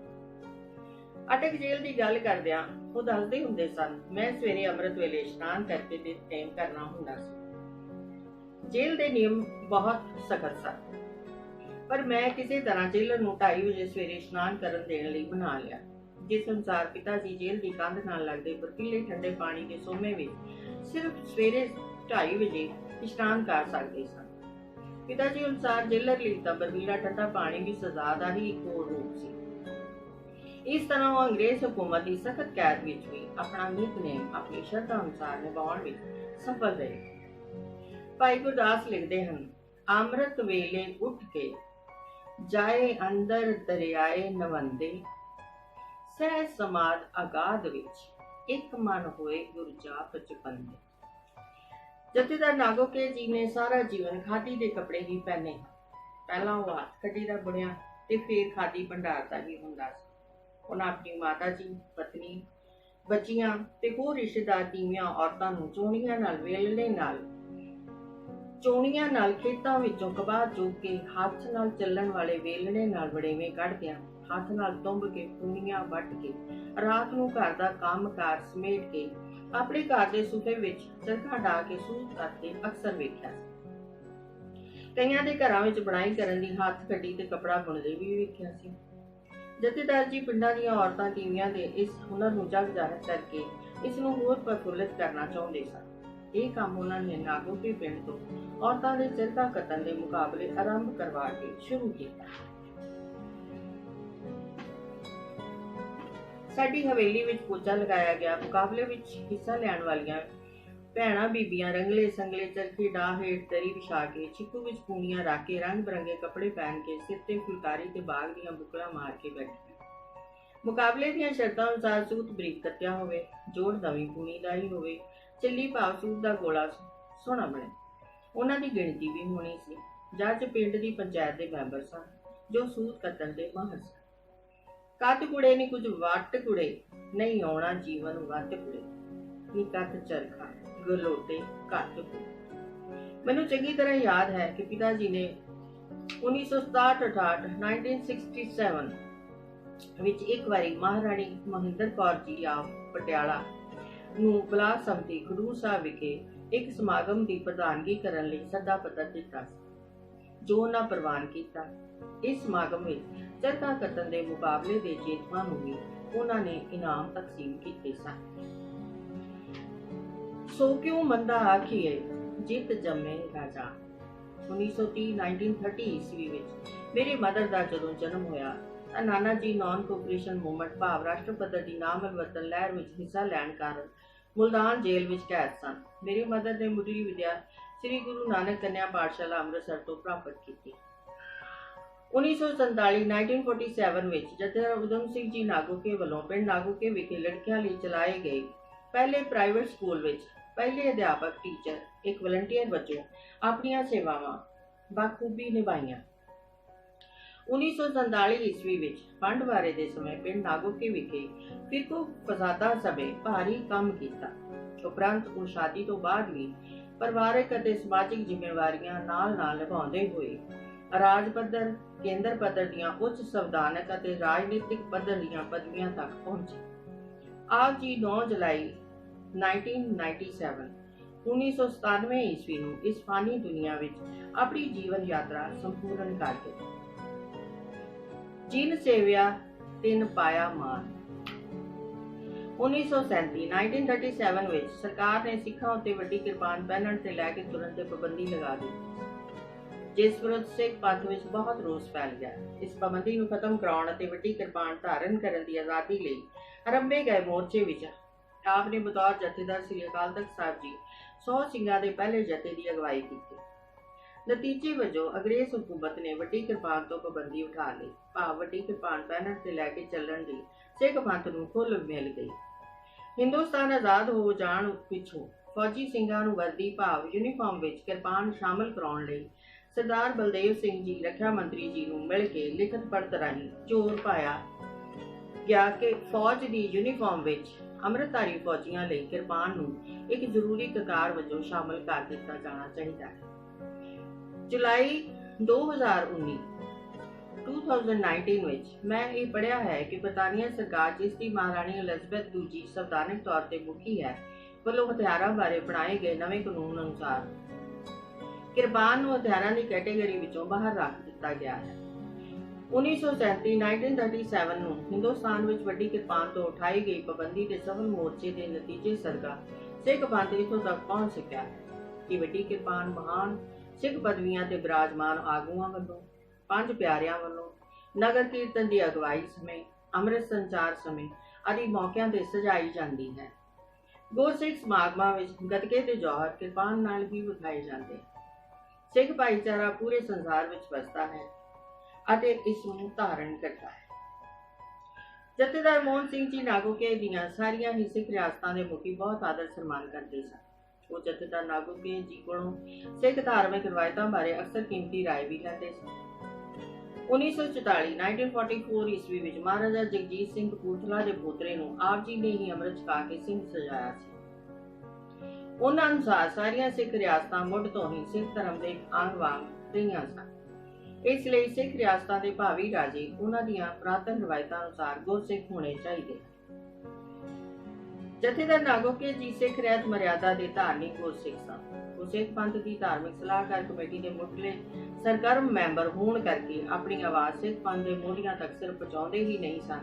ਅਟਕ ਜੇਲ੍ਹ ਦੀ ਗੱਲ ਕਰਦਿਆਂ ਉਹ ਦੱਸਦੇ ਹੁੰਦੇ ਸਨ, ਮੈਂ ਸਵੇਰੇ ਅੰਮ੍ਰਿਤ ਵੇਲੇ ਇਸ਼ਨਾਨ ਕਰਕੇ ਨਿਤਨੇਮ ਕਰਨਾ ਹੁੰਦਾ ਸੀ। ਜੇਲ੍ਹ ਦੇ ਨਿਯਮ ਬਹੁਤ ਸਖਤ ਸਨ, ਪਰ ਮੈਂ ਕਿਸੇ ਤਰ੍ਹਾਂ ਜੇਲਰ ਨੂੰ 2:30 ਵਜੇ ਸਵੇਰੇ ਇਸ਼ਨਾਨ ਕਰਨ ਦੇਣ ਲਈ ਬਣਾ ਲਿਆ, ਜਿਸ ਅਨੁਸਾਰ ਪਿਤਾ ਜੀ ਜੇਲ੍ਹ ਦੀ ਕੰਧ ਨਾਲ ਲੱਗਦੇ ਬਰਫੀਲੇ ਠੰਡੇ ਪਾਣੀ ਦੇ ਸੋਮੇ ਵਿੱਚ ਸਿਰਫ ਸਵੇਰੇ 2:30 ਵਜੇ ਇਸ਼ਨਾਨ ਕਰ ਸਕਦੇ ਸਨ। ਪਿਤਾ ਜੀ ਅਨੁਸਾਰ ਜੇਲਰ ਲਈ ਤਾਂ ਬਰਫੀਲਾ ਠੰਡਾ ਪਾਣੀ ਵੀ ਸਜ਼ਾ ਦਾ ਹੀ ਇੱਕ ਹੋਰ ਰੂਪ ਸੀ। ਇਸ ਤਰ੍ਹਾਂ ਉਹ ਅੰਗਰੇਜ਼ ਹਕੂਮਤ ਦੀ ਸਖਤ ਕੈਦ ਵਿੱਚ ਵੀ ਆਪਣਾ ਨਿਤਨੇਮ ਆਪਣੀ ਸ਼ਰਧਾ ਅਨੁਸਾਰ ਨਿਭਾਉਣ ਵਿੱਚ ਸਫਲ ਰਹੇ। ਭਾਈ ਗੁਰਦਾਸ ਲਿਖਦੇ ਹਨ, ਅੰਮ੍ਰਿਤ ਵੇਲੇ ਉੱਠ ਕੇ ਜਾਏ ਅੰਦਰ ਦਰਿਆਏ ਨਵੰਦੇ, ਸਹਿ ਸਮਾਦ ਅਗਾਧ ਵਿੱਚ ਇੱਕ ਮਨ ਹੋਏ ਗੁਰ ਜਾਪ ਜਪੰਦੇ। ਜਥੇਦਾਰ ਨਾਗੋਕੇ ਜੀ ਨੇ ਸਾਰਾ ਜੀਵਨ ਖਾਦੀ ਦੇ ਕੱਪੜੇ ਹੀ ਪਹਿਨੇ। ਪਹਿਲਾਂ ਉਹ ਹੱਥ ਕੱਢੀ ਦਾ ਬੁਣਿਆ ਤੇ ਫਿਰ ਖਾਦੀ ਭੰਡਾਰ ਦਾ ਹੀ ਹੁੰਦਾ ਸੀ। ਉਹਨਾਂ ਆਪਣੀ ਮਾਤਾ ਜੀ, ਪਤਨੀ, ਬੱਚੀਆਂ ਤੇ ਹੋਰ ਰਿਸ਼ਤੇਦਾਰ ਤੀਵੀਆਂ ਔਰਤਾਂ ਨੂੰ ਚੋਣੀਆਂ ਨਾਲ ਖੇਤਾਂ ਵਿੱਚੋਂ ਕਬਾਹ ਚੁੱਕ ਕੇ ਹੱਥ ਨਾਲ ਚੱਲਣ ਵਾਲੇ ਵੇਲਣੇ ਨਾਲ ਵੜੇਵੇਂ ਕੱਢਦਿਆਂ ਹੱਥ ਨਾਲ ਤੁੰਬ ਕੇ ਪੂਣੀਆਂ ਵੱਟ ਕੇ ਰਾਤ ਨੂੰ ਘਰ ਦਾ ਕੰਮਕਾਰ ਸਮੇਟ ਕੇ ਆਪਣੇ ਘਰ ਦੇ ਸੋਫੇ ਵਿੱਚ ਚਰਖਾ ਢਾ ਕੇ ਸੂਤ ਕਰਦੇ ਅਕਸਰ ਵੇਖਿਆ ਸੀ। ਕਈਆਂ ਦੇ ਘਰਾਂ ਵਿੱਚ ਬੁਣਾਈ ਕਰਨ ਦੀ ਹੱਥ ਕੱਢੀ ਤੇ ਕੱਪੜਾ ਬੁਣਦੇ ਵੀ ਵੇਖਿਆ ਸੀ। ਜਥੇਦਾਰ ਜੀ ਪਿੰਡਾਂ ਦੀਆਂ ਔਰਤਾਂ ਤੀਵੀਆਂ ਦੇ ਇਸ ਹੁਨਰ ਨੂੰ ਜਗ ਜ਼ਾਹਿਰ ਕਰਕੇ ਇਸ ਨੂੰ ਹੋਰ ਪ੍ਰਫੁੱਲਿਤ ਕਰਨਾ ਚਾਹੁੰਦੇ ਸਨ। ਇਹ ਕੰਮ ਉਹਨਾਂ ਨੇ ਨਾਗੋਕੇ ਪਿੰਡ ਤੋਂ ਔਰਤਾਂ ਦੇ ਚਰਖਾ ਕੱਤਣ ਦੇ ਮੁਕਾਬਲੇ ਆਰੰਭ ਕਰਵਾ ਕੇ ਸ਼ੁਰੂ ਕੀਤਾ। ਸਾਡੀ ਹਵੇਲੀ ਵਿੱਚ ਪੋਚਾ ਲਗਾਇਆ ਗਿਆ। ਮੁਕਾਬਲੇ ਵਿੱਚ ਹਿੱਸਾ ਲੈਣ ਵਾਲੀਆਂ ਭੈਣਾਂ ਬੀਬੀਆਂ ਰੰਗਲੇ ਸੰਗਲੇ ਚਰਖੀ ਢਾਹ ਹੇਠ ਦਰੀ ਵਿਛਾ ਕੇ ਛਿੱਕੂ ਵਿੱਚ ਪੂਣੀਆਂ ਰੱਖ ਕੇ ਰੰਗ ਬਰੰਗੇ ਕੱਪੜੇ ਪਹਿਨ ਕੇ ਸਿਰ ਤੇ ਫੁਲਕਾਰੀ ਤੇ ਬਾਗ ਦੀਆਂ ਬੁਕਲਾਂ ਮਾਰ ਕੇ ਬੈਠੀਆਂ। ਮੁਕਾਬਲੇ ਦੀਆਂ ਸ਼ਰਤਾਂ ਅਨੁਸਾਰ ਸੂਤ ਬਰੀਕ ਕੱਤਿਆ ਹੋਵੇ, ਜੋੜ ਨਵੀਂ ਪੂਣੀ ਲਾਈ ਹੋਵੇ, ਚੱਲੀ ਭਾਵ ਸੂਤ ਦਾ ਗੋਲਾ ਸੋਹਣਾ ਬਣੇ। ਉਹਨਾਂ ਦੀ ਗਿਣਤੀ ਵੀ ਹੋਣੀ ਸੀ। ਜੱਜ ਪਿੰਡ ਦੀ ਪੰਚਾਇਤ ਦੇ ਮੈਂਬਰ ਸਨ ਜੋ ਸੂਤ ਕੱਤਣ ਦੇ ਮਾਹਰ ਸਨ। ਕੱਤ ਕੁੜੇ ਨੀ ਕੁਝ ਵੱਟ ਕੁੜੇ, ਨਹੀਂ ਆਉਣਾ ਜੀਵਨ ਵੱਟ ਕੁੜੇ, ਨੀ ਕੱਤ ਚਰਖਾ ਗਲੋਟੇ ਕੱਤ ਕੁੜੇ। ਮੈਨੂੰ ਚੰਗੀ ਤਰ੍ਹਾਂ ਯਾਦ ਹੈ ਕਿ ਪਿਤਾ ਜੀ ਨੇ 1967 ਵਿੱਚ ਇੱਕ ਵਾਰੀ ਮਹਾਰਾਣੀ ਮਹਿੰਦਰ ਕੌਰ ਜੀ ਆਫ ਪਟਿਆਲਾ ਨੂੰ ਬਲਾਕ ਸੰਮਤੀ ਖਡੂਰ ਸਾਹਿਬ ਵਿਖੇ ਇੱਕ ਸਮਾਗਮ ਦੀ ਪ੍ਰਧਾਨਗੀ ਕਰਨ ਲਈ ਸੱਦਾ ਪੱਤਰ ਦਿੱਤਾ ਸੀ, ਜੋ ਉਹਨਾਂ ਪ੍ਰਵਾਨ ਕੀਤਾ। ਇਸ ਸਮਾਗਮ ਵਿੱਚ ਚਰਖਾ ਕੱਤਣ ਦੇ ਮੁਕਾਬਲੇ ਦੇ ਜੇਤੂਆਂ ਨੂੰ ਵੀ ਉਹਨਾਂ ਨੇ ਇਨਾਮ ਤਕਸੀਮ ਕੀਤੇ ਸਨ। ਸੋ ਕਿਉਂ ਮੰਦਾ ਆਖੀਏ ਜਿੱਤ ਜੰਮੇ ਰਾਜਾ। 1930 ਈਸਵੀ ਵਿੱਚ ਮੇਰੇ ਮਦਰ ਦਾ ਜਦੋਂ ਜਨਮ ਹੋਇਆ ਤਾਂ ਨਾਨਾ ਜੀ ਨਾਨ ਕੋਆਪਰੇਸ਼ਨ ਮੂਵਮੈਂਟ ਭਾਵ ਰਾਸ਼ਟਰ ਪੱਧਰ ਦੀ ਨਾਮਲਵਤਨ ਲਹਿਰ ਵਿੱਚ ਹਿੱਸਾ ਲੈਣ ਕਾਰਨ ਮੁਲਤਾਨ ਜੇਲ੍ਹ ਵਿੱਚ ਕੈਦ ਸਨ। ਮੇਰੀ ਮਦਰ ਨੇ ਮੁੱਢਲੀ ਵਿਦਿਆ ਸ੍ਰੀ ਗੁਰੂ ਨਾਨਕ ਕੰਨਿਆ ਪਾਠਸ਼ਾਲਾ ਅੰਮ੍ਰਿਤਸਰ ਤੋਂ ਪ੍ਰਾਪਤ ਕੀਤੀ। 1947 ਵਿੱਚ ਜਥੇਦਾਰ ਊਧਮ ਸਿੰਘ ਜੀ ਨਾਗੋਕੇ ਵੱਲੋਂ ਪਿੰਡ ਨਾਗੋਕੇ ਵਿਖੇ ਲੜਕੀਆਂ ਲਈ ਚਲਾਏ ਗਏ ਪਹਿਲੇ ਪ੍ਰਾਈਵੇਟ ਸਕੂਲ ਵਿੱਚ ਪਹਿਲੇ ਅਧਿਆਪਕ ਟੀਚਰ ਇੱਕ ਵਲੰਟੀਅਰ ਵਜੋਂ ਆਪਣੀਆਂ ਸੇਵਾਵਾਂ ਬਾਖੂਬੀ ਨਿਭਾਈਆਂ। 1947 ਈਸਵੀ ਵਿੱਚ ਪੰਡਵਾਰੇ ਦੇ ਸਮੇਂ ਪਿੰਡ ਨਾਗੋਕੇ ਵਿਖੇ ਫਿਰਕੂ ਫਸਾਦਾਂ ਸਮੇਂ ਭਾਰੀ ਕੰਮ ਕੀਤਾ। ਉਪਰੰਤ ਉਹ ਸ਼ਾਦੀ ਤੋਂ ਬਾਅਦ ਵੀ ਪਰਿਵਾਰਕ ਅਤੇ ਸਮਾਜਿਕ ਜ਼ਿੰਮੇਵਾਰੀਆਂ ਨਾਲ ਨਿਭਾਉਂਦੇ ਹੋਏ ਰਾਜ ਪੱਧਰ, ਕੇਂਦਰ ਪੱਧਰ ਦੀਆਂ ਉੱਚ ਸੰਵਿਧਾਨਕ ਅਤੇ ਰਾਜਨੀਤਿਕ ਪੱਧਰ ਦੀਆਂ ਪਦਵੀਆਂ ਤੱਕ ਪਹੁੰਚੇ। ਆਪ ਜੀ 9 ਜੁਲਾਈ 1997 ਈਸਵੀ ਨੂੰ ਇਸ ਫਾਨੀ ਦੁਨੀਆ ਵਿੱਚ ਆਪਣੀ ਜੀਵਨ ਯਾਤਰਾ ਸੰਪੂਰਨ ਕਰ ਦਿੱਤੀ। ਜਿਨ ਸੇਵਿਆ ਤਿਨ ਪਾਇਆ ਮਾਨ। 1937 ਵਿੱਚ ਸਰਕਾਰ ਨੇ ਸਿੱਖਾਂ ਉੱਤੇ ਵੱਡੀ ਕਿਰਪਾਨ ਪਹਿਨਣ ਤੇ ਲੈ ਕੇ ਤੁਰਨ ਤੇ ਪਾਬੰਦੀ ਲਗਾ ਦਿੱਤੀ, ਜਿਸ ਵਿਰੁੱਧ ਸਿੱਖ ਪੰਥ ਵਿੱਚ ਬਹੁਤ ਰੋਸ ਫੈਲ ਗਿਆ। ਇਸ ਪਾਬੰਦੀ ਨੂੰ ਖਤਮ ਕਰਾਉਣ ਅਤੇ ਵੱਡੀ ਕਿਰਪਾਨ ਧਾਰਨ ਕਰਨ ਦੀ ਆਜ਼ਾਦੀ ਲਈ ਆਰੰਭੇ ਗਏ ਮੋਰਚੇ ਵਿੱਚ ਆਪ ਨੇ ਬਤੌਰ ਜਥੇਦਾਰ ਸ੍ਰੀ ਅਕਾਲ ਤਖਤ ਸਾਹਿਬ ਜੀ 100 ਸਿੰਘਾਂ ਦੇ ਪਹਿਲੇ ਜਥੇ ਦੀ ਅਗਵਾਈ ਕੀਤੀ। ਨਤੀਜੇ ਵਜੋਂ ਅੰਗਰੇਜ਼ ਹਕੂਮਤ ਨੇ ਵੱਡੀ ਕਿਰਪਾਨ ਤੋਂ ਪਾਬੰਦੀ ਉਠਾ ਲਈ, ਭਾਵ ਵੱਡੀ ਕਿਰਪਾਨ ਪਹਿਨਣ ਤੇ ਲੈ ਕੇ ਚੱਲਣ ਦੀ ਸਿੱਖ ਪੰਥ ਨੂੰ ਖੁੱਲ੍ਹ ਮਿਲ ਗਈ। ਹਿੰਦੁਸਤਾਨ ਆਜ਼ਾਦ ਹੋ ਜਾਣ ਪਿੱਛੋਂ ਫੌਜੀ ਸਿੰਘਾਂ ਨੂੰ ਵਰਦੀ ਭਾਵ ਯੂਨੀਫਾਰਮ ਵਿੱਚ ਕਿਰਪਾਨ ਸ਼ਾਮਲ ਕਰਾਉਣ ਲਈ ਸਰਦਾਰ ਬਲਦੇਵ ਸਿੰਘ ਜੀ ਰੱਖਿਆ ਮੰਤਰੀ ਜੀ ਨੂੰ ਮਿਲ ਕੇ ਲਿਖਤ ਪੜਤ ਰਾਹੀਂ ਜ਼ੋਰ ਪਾਇਆ ਗਿਆ ਕਿ ਫੌਜ ਦੀ ਯੂਨੀਫਾਰਮ ਵਿੱਚ ਅੰਮ੍ਰਿਤਧਾਰੀ ਫੌਜੀਆਂ ਲਈ ਕਿਰਪਾਨ ਨੂੰ ਇੱਕ ਜ਼ਰੂਰੀ ਕਕਾਰ ਵਜੋਂ ਸ਼ਾਮਲ ਕਰ ਦਿੱਤਾ ਜਾਣਾ ਚਾਹੀਦਾ ਹੈ। ਜੁਲਾਈ 2019 ਵਿੱਚ ਮੈਂ ਇਹ ਪੜ੍ਹਿਆ ਹੈ ਕਿ ਬਰਤਾਨੀਆ ਸਰਕਾਰ, ਜਿਸ ਦੀ ਮਹਾਰਾਣੀ ਐਲਿਜ਼ਬeth ਦੂਜੀ ਸੰਵਿਧਾਨਕ ਤੌਰ ਤੇ ਮੁਖੀ ਹੈ, ਵੱਲੋਂ ਹਥਿਆਰਾਂ ਬਾਰੇ ਬਣਾਏ ਗਏ ਨਵੇਂ ਕਾਨੂੰਨ ਅਨੁਸਾਰ ਕਿਰਪਾਨ ਨੂੰ ਹਥਿਆਰਾਂ ਦੀ ਕੈਟੇਗਰੀ ਵਿੱਚੋਂ ਬਾਹਰ ਰੱਖ ਦਿੱਤਾ ਗਿਆ ਹੈ। 1937 ਨੂੰ ਹਿੰਦੁਸਤਾਨ ਵਿੱਚ ਵੱਡੀ ਕਿਰਪਾਨ ਤੋਂ ਉਠਾਈ ਗਈ ਪਾਬੰਦੀ ਦੇ ਸਫਲ ਮੋਰਚੇ ਦੇ ਨਤੀਜੇ ਸਰਗਾ ਸਿੱਖ ਪੰਥ ਇੱਥੋਂ ਤੱਕ ਪਹੁੰਚ ਸਕਿਆ ਹੈ ਕਿ ਵੱਡੀ ਕਿਰਪਾਨ ਮਹਾਨ ਸਿੱਖ ਪਦਵੀਆਂ ਤੇ ਬਿਰਾਜਮਾਨ ਆਗੂਆਂ ਵੱਲੋਂ, ਪੰਜ ਪਿਆਰਿਆਂ ਵੱਲੋਂ ਨਗਰ ਕੀਰਤਨ ਦੀ ਅਗਵਾਈ ਸਮੇਂ, ਅੰਮ੍ਰਿਤ ਸੰਚਾਰ ਸਮੇਂ ਆਦਿ ਮੌਕਿਆਂ ਤੇ ਸਜਾਈ ਜਾਂਦੀ ਹੈ। ਗੁਰਸਿੱਖ ਸਮਾਗਮਾਂ ਵਿੱਚ ਗੱਤਕੇ ਤੇ ਜੌਹਰ ਕਿਰਪਾਨ ਨਾਲ ਹੀ ਵਿਖਾਏ ਜਾਂਦੇ। ਸਿੱਖ ਭਾਈਚਾਰਾ ਪੂਰੇ ਸੰਸਾਰ ਵਿੱਚ ਵਸਦਾ ਹੈ ਅਤੇ ਇਸ ਨੂੰ ਧਾਰਨ ਕਰਦਾ ਹੈ। ਜਥੇਦਾਰ ਮੋਹਨ ਸਿੰਘ ਜੀ ਨਾਗੋਕੇ ਦੀਆਂ ਸਾਰੀਆਂ ਹੀ ਸਿੱਖ ਰਿਆਸਤਾਂ ਦੇ ਮੁਖੀ ਬਹੁਤ ਆਦਰ ਸਨਮਾਨ ਕਰਦੇ ਸਨ। ਉਹ ਜਥੇਦਾਰ ਨਾਗੋਕੇ ਜੀ ਕੋਲੋਂ ਸਿੱਖ ਧਾਰਮਿਕ ਰਵਾਇਤਾਂ ਬਾਰੇ ਅਕਸਰ ਕੀਮਤੀ ਰਾਏ ਵੀ ਲੈਂਦੇ ਸਨ। 1944 ਈਸਵੀ ਵਿੱਚ ਮਹਾਰਾਜਾ ਜਗਜੀਤ ਸਿੰਘ ਕਪੂਰਥਲਾ ਦੇ ਪੋਤਰੇ ਨੂੰ ਆਪ ਜੀ ਨੇ ਹੀ ਅੰਮ੍ਰਿਤ ਛਕਾ ਕੇ ਸਿੰਘ ਸਜਾਇਆ ਸੀ। ਉਹਨਾਂ ਅਨੁਸਾਰ ਸਾਰੀਆਂ ਸਿੱਖ ਰਿਆਸਤਾਂ ਮੁੱਢ ਤੋਂ ਹੀ ਸਿੱਖ ਧਰਮ ਦੇ ਇੱਕ ਅੰਗ ਵਾਂਗ ਰਹੀਆਂ ਸਨ। ਇਸ ਲਈ ਸਿੱਖ ਰਿਆਸਤਾਂ ਦੇ ਭਾਵੀ ਰਾਜੇ ਉਹਨਾਂ ਦੀਆਂ ਪੁਰਾਤਨ ਰਵਾਇਤਾਂ ਅਨੁਸਾਰ ਗੁਰਸਿੱਖ ਹੋਣੇ ਚਾਹੀਦੇ। ਜਥੇਦਾਰ ਨਾਗੋਕੇ ਜੀ ਸਿੱਖ ਰਹਿਤ ਮਰਿਆਦਾ ਦੇ ਧਾਰਮਿਕ ਗੁਰਸਿੱਖ ਸਨ। ਉਹ ਸਿੱਖ ਪੰਥ ਦੀ ਧਾਰਮਿਕ ਸਲਾਹਕਾਰ ਕਮੇਟੀ ਦੇ ਮੁੱਢਲੇ ਸਰਗਰਮ ਮੈਂਬਰ ਹੋਣ ਕਰਕੇ ਆਪਣੀ ਆਵਾਜ਼ ਸਿੱਖ ਪੰਥ ਦੇ ਮੋਢੀਆਂ ਤੱਕ ਸਿਰਫ ਪਹੁੰਚਾਉਂਦੇ ਹੀ ਨਹੀਂ ਸਨ,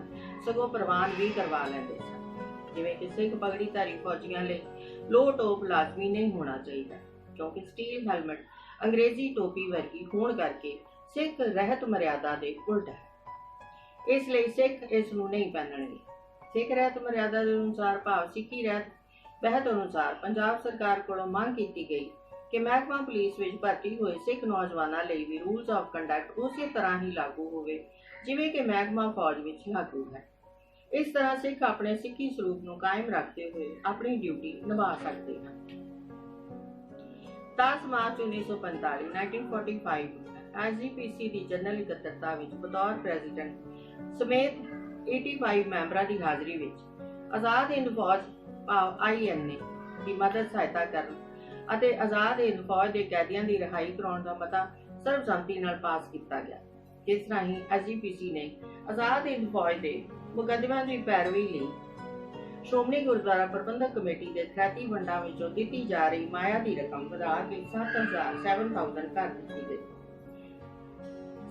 ਸਗੋਂ ਪ੍ਰਵਾਨ ਵੀ ਕਰਵਾ ਲੈਂਦੇ ਸਨ। ਜਿਵੇਂ ਕਿ ਸਿੱਖ ਪਗੜੀਧਾਰੀ ਫੌਜੀਆਂ ਲਈ ਲੋਹ ਟੋਪ ਲਾਜ਼ਮੀ ਨਹੀਂ ਹੋਣਾ ਚਾਹੀਦਾ, ਕਿਉਂਕਿ ਸਟੀਲ ਹੈਲਮਟ ਅੰਗਰੇਜ਼ੀ ਟੋਪੀ ਵਰਗੀ ਹੋਣ ਕਰਕੇ ਸਿੱਖ ਰਹਿਤ ਮਰਿਆਦਾ ਦੇ ਉਲਟ ਹੈ। ਇਸ ਲਈ ਸਿੱਖ ਇਸ ਨੂੰ ਨਹੀਂ ਪਹਿਨਣਗੇ। ਸਿੱਖ ਰਹਿਤ ਮਰਿਆਦਾ ਦੇ ਅਨੁਸਾਰ ਭਾਵ ਸਿੱਖੀ ਰਹਿਤ ਬਹਿਤ ਅਨੁਸਾਰ ਪੰਜਾਬ ਸਰਕਾਰ ਕੋਲੋਂ ਮੰਗ ਕੀਤੀ ਗਈ ਕਿ ਮਹਿਕਮਾ ਪੁਲਿਸ ਵਿੱਚ ਭਰਤੀ ਹੋਏ ਸਿੱਖ ਨੌਜਵਾਨਾਂ ਲਈ ਵੀ ਰੂਲਸ ਆਫ ਕੰਡਕਟ ਉਸੇ ਤਰ੍ਹਾਂ ਹੀ ਲਾਗੂ ਹੋਵੇ ਜਿਵੇਂ ਕਿ ਮਹਿਕਮਾ ਫੌਜ ਵਿੱਚ ਲਾਗੂ ਹੈ। ਇਸ ਤਰ੍ਹਾਂ ਸਿੱਖ ਆਪਣੇ ਸਿੱਖੀ ਸਰੂਪ ਨੂੰ ਕਾਇਮ ਰੱਖਦੇ ਹੋਏ ਆਪਣੀ ਡਿਊਟੀ ਨਿਭਾ ਸਕਦੇ ਹਨ। 10 ਮਾਰਚ 1945 1945 ਐਸਜੀਪੀਸੀ ਦੀ ਜਨਰਲ ਇਕੱਤਰਤਾ ਵਿੱਚ ਬਤੌਰ ਪ੍ਰੈਜ਼ੀਡੈਂਟ ਸਮੇਤ 85 ਮੈਂਬਰਾਂ ਦੀ ਹਾਜ਼ਰੀ ਵਿੱਚ ਆਜ਼ਾਦ ਹਿੰਦ ਫੌਜ ਭਾਵ ਆਈਐਨਏ ਦੀ ਮਦਦ ਸਹਾਇਤਾ ਕਰਨ ਅਤੇ ਆਜ਼ਾਦ ਹਿੰਦ ਫੌਜ ਦੇ ਕੈਦੀਆਂ ਦੀ ਰਿਹਾਈ ਕਰਾਉਣ ਦਾ ਮਤਾ ਸਰਬਸੰਮਤੀ ਨਾਲ ਪਾਸ ਕੀਤਾ ਗਿਆ। ਇਸ ਰਾਹੀਂ ਐਸਜੀਪੀਸੀ ਨੇ ਆਜ਼ਾਦ ਹਿੰਦ ਫੌਜ ਦੇ ਮੁਕੱਦਮਿਆਂ ਦੀ ਪੈਰਵੀ ਲਈ ਸ਼੍ਰੋਮਣੀ ਗੁਰਦੁਆਰਾ ਪ੍ਰਬੰਧਕ ਕਮੇਟੀ ਦੇ ਥੈਤੀ ਫੰਡਾਂ ਵਿੱਚੋਂ ਦਿੱਤੀ ਜਾ ਰਹੀ ਮਾਇਆ ਦੀ ਰਕਮ ਵਧਾ ਕੇ 7,000 ਕਰ ਦਿੱਤੀ ਗਈ।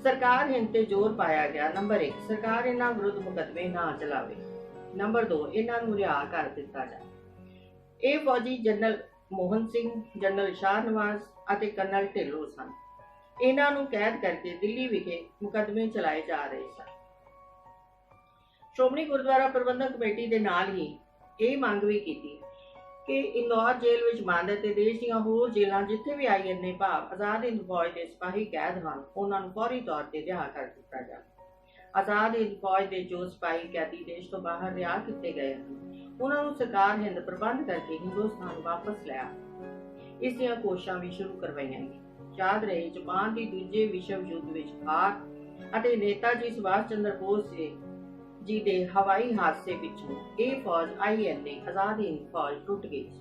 ਸਰਕਾਰ ਹਿੰਦ ਤੇ ਜ਼ੋਰ ਪਾਇਆ ਗਿਆ। ਨੰਬਰ 1, ਸਰਕਾਰ ਇਹਨਾਂ ਵਿਰੁੱਧ ਮੁਕੱਦਮੇ ਨਾ ਚਲਾਵੇ। ਨੰਬਰ 2, ਇਹਨਾਂ ਨੂੰ ਰਿਹਾ ਕਰ ਦਿੱਤਾ ਜਾਵੇ। ਇਹ ਫੌਜੀ ਜਨਰਲ ਮੋਹਨ ਸਿੰਘ, ਜਨਰਲ ਸ਼ਾਹ ਨਵਾਜ਼ ਅਤੇ ਕਰਨਲ ਢਿੱਲੋਂ ਸਨ। ਇਹਨਾਂ ਨੂੰ ਕੈਦ ਕਰਕੇ ਦਿੱਲੀ ਵਿਖੇ ਮੁਕੱਦਮੇ ਚਲਾਏ ਜਾ ਰਹੇ ਸਨ। ਸ਼੍ਰੋਮਣੀ ਗੁਰਦੁਆਰਾ ਪ੍ਰਬੰਧਕ ਕਮੇਟੀ ਦੇ ਨਾਲ ਹੀ ਇਹ ਮੰਗ ਵੀ ਕੀਤੀ ਕਿ ਇੰਦੌਰ ਜੇਲ੍ਹ ਵਿੱਚ ਬੰਦ ਅਤੇ ਦੇਸ਼ ਦੀਆਂ ਹੋਰ ਜੇਲ੍ਹਾਂ ਜਿੱਥੇ ਵੀ ਆਈਐਨਏ ਭਾਵ ਆਜ਼ਾਦ ਹਿੰਦ ਫੌਜ ਦੇ ਸਿਪਾਹੀ ਕੈਦ ਹਨ, ਉਹਨਾਂ ਨੂੰ ਫੌਰੀ ਤੌਰ ਤੇ ਰਿਹਾ ਕਰ ਦਿੱਤਾ ਜਾਵੇ। ਆਜ਼ਾਦ ਹਿੰਦ ਫੌਜ ਦੇ ਜੋ ਸਿਪਾਹੀ ਕੈਦੀ ਦੇਸ਼ ਤੋਂ ਬਾਹਰ ਰਿਹਾ ਕੀਤੇ ਗਏ ਹਨ, ਉਹਨਾਂ ਨੂੰ ਸਰਕਾਰ ਹਿੰਦ ਪ੍ਰਬੰਧ ਕਰਕੇ ਹਿੰਦੁਸਤਾਨ ਵਾਪਸ ਲਿਆ। ਇਸ ਦੀਆਂ ਕੋਸ਼ਿਸ਼ਾਂ ਵੀ ਸ਼ੁਰੂ ਕਰਵਾਈਆਂ ਗਈਆਂ। ਯਾਦ ਰਹੇ, ਜਾਪਾਨ ਦੀ ਦੂਜੇ ਵਿਸ਼ਵ ਯੁੱਧ ਵਿੱਚ ਹਾਰ ਅਤੇ ਨੇਤਾ ਜੀ ਸੁਭਾਸ਼ ਚੰਦਰ ਬੋਸ ਜੀ ਦੇ ਹਵਾਈ ਹਾਦਸੇ ਪਿੱਛੋਂ ਇਹ ਫੌਜ ਆਈਐਨਏ ਆਜ਼ਾਦ ਹਿੰਦ ਫੌਜ ਟੁੱਟ ਗਈ ਸੀ।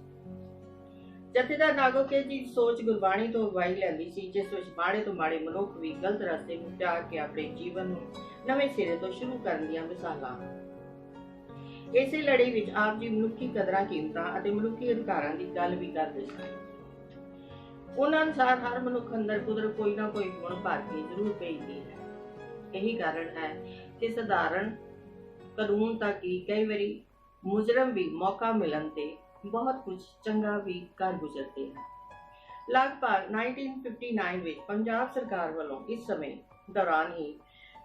ਜਥੇਦਾਰ ਨਾਗੋਕੇ ਦੀ ਸੋਚ ਗੁਰਬਾਣੀ ਤੋਂ ਅਗਵਾਈ ਲੈਂਦੀ ਸੀ, ਜਿਸ ਵਿੱਚ ਮਾੜੇ ਤੋਂ ਮਾੜੇ ਮਨੁੱਖ ਵੀ ਗਲਤ ਰਸਤੇ ਨੂੰ ਤਿਆਗ ਕੇ ਆਪਣੇ ਜੀਵਨ ਨੂੰ ਨਵੇਂ ਸਿਰੇ ਤੋਂ ਸ਼ੁਰੂ ਕਰਨ ਦੀਆਂ ਮਿਸਾਲਾਂ। ਇਸੇ ਲੜੀ ਵਿੱਚ ਆਪ ਜੀ ਮਨੁੱਖੀ ਕਦਰਾਂ ਕੀਮਤਾਂ ਅਤੇ ਮਨੁੱਖੀ ਅਧਿਕਾਰਾਂ ਦੀ ਗੱਲ ਵੀ ਕਰਦੇ ਸਨ। ਉਹਨਾਂ ਅਨੁਸਾਰ ਹਰ ਮਨੁੱਖ ਅੰਦਰ ਕੁਦਰਤ ਕੋਈ ਨਾ ਕੋਈ ਗੁਣ ਭਰ ਕੇ ਜ਼ਰੂਰ ਭੇਜਦੀ ਹੈ। ਇਹੀ ਕਾਰਨ ਹੈ ਕਿ ਸਧਾਰਨ ਕਾਨੂੰਨ ਤੱਕ ਹੀ ਕਈ ਵਾਰੀ ਮੁਜਰਮ ਵੀ ਮੌਕਾ ਮਿਲਣ ਤੇ ਬਹੁਤ ਕੁਝ ਚੰਗਾ ਵੀ ਕਰ ਗੁਜ਼ਰਦੇ ਹਨ। ਲਗਭਗ 1959 ਵਿੱਚ ਪੰਜਾਬ ਸਰਕਾਰ ਵੱਲੋਂ ਇਸ ਸਮੇਂ ਦੌਰਾਨ ਹੀ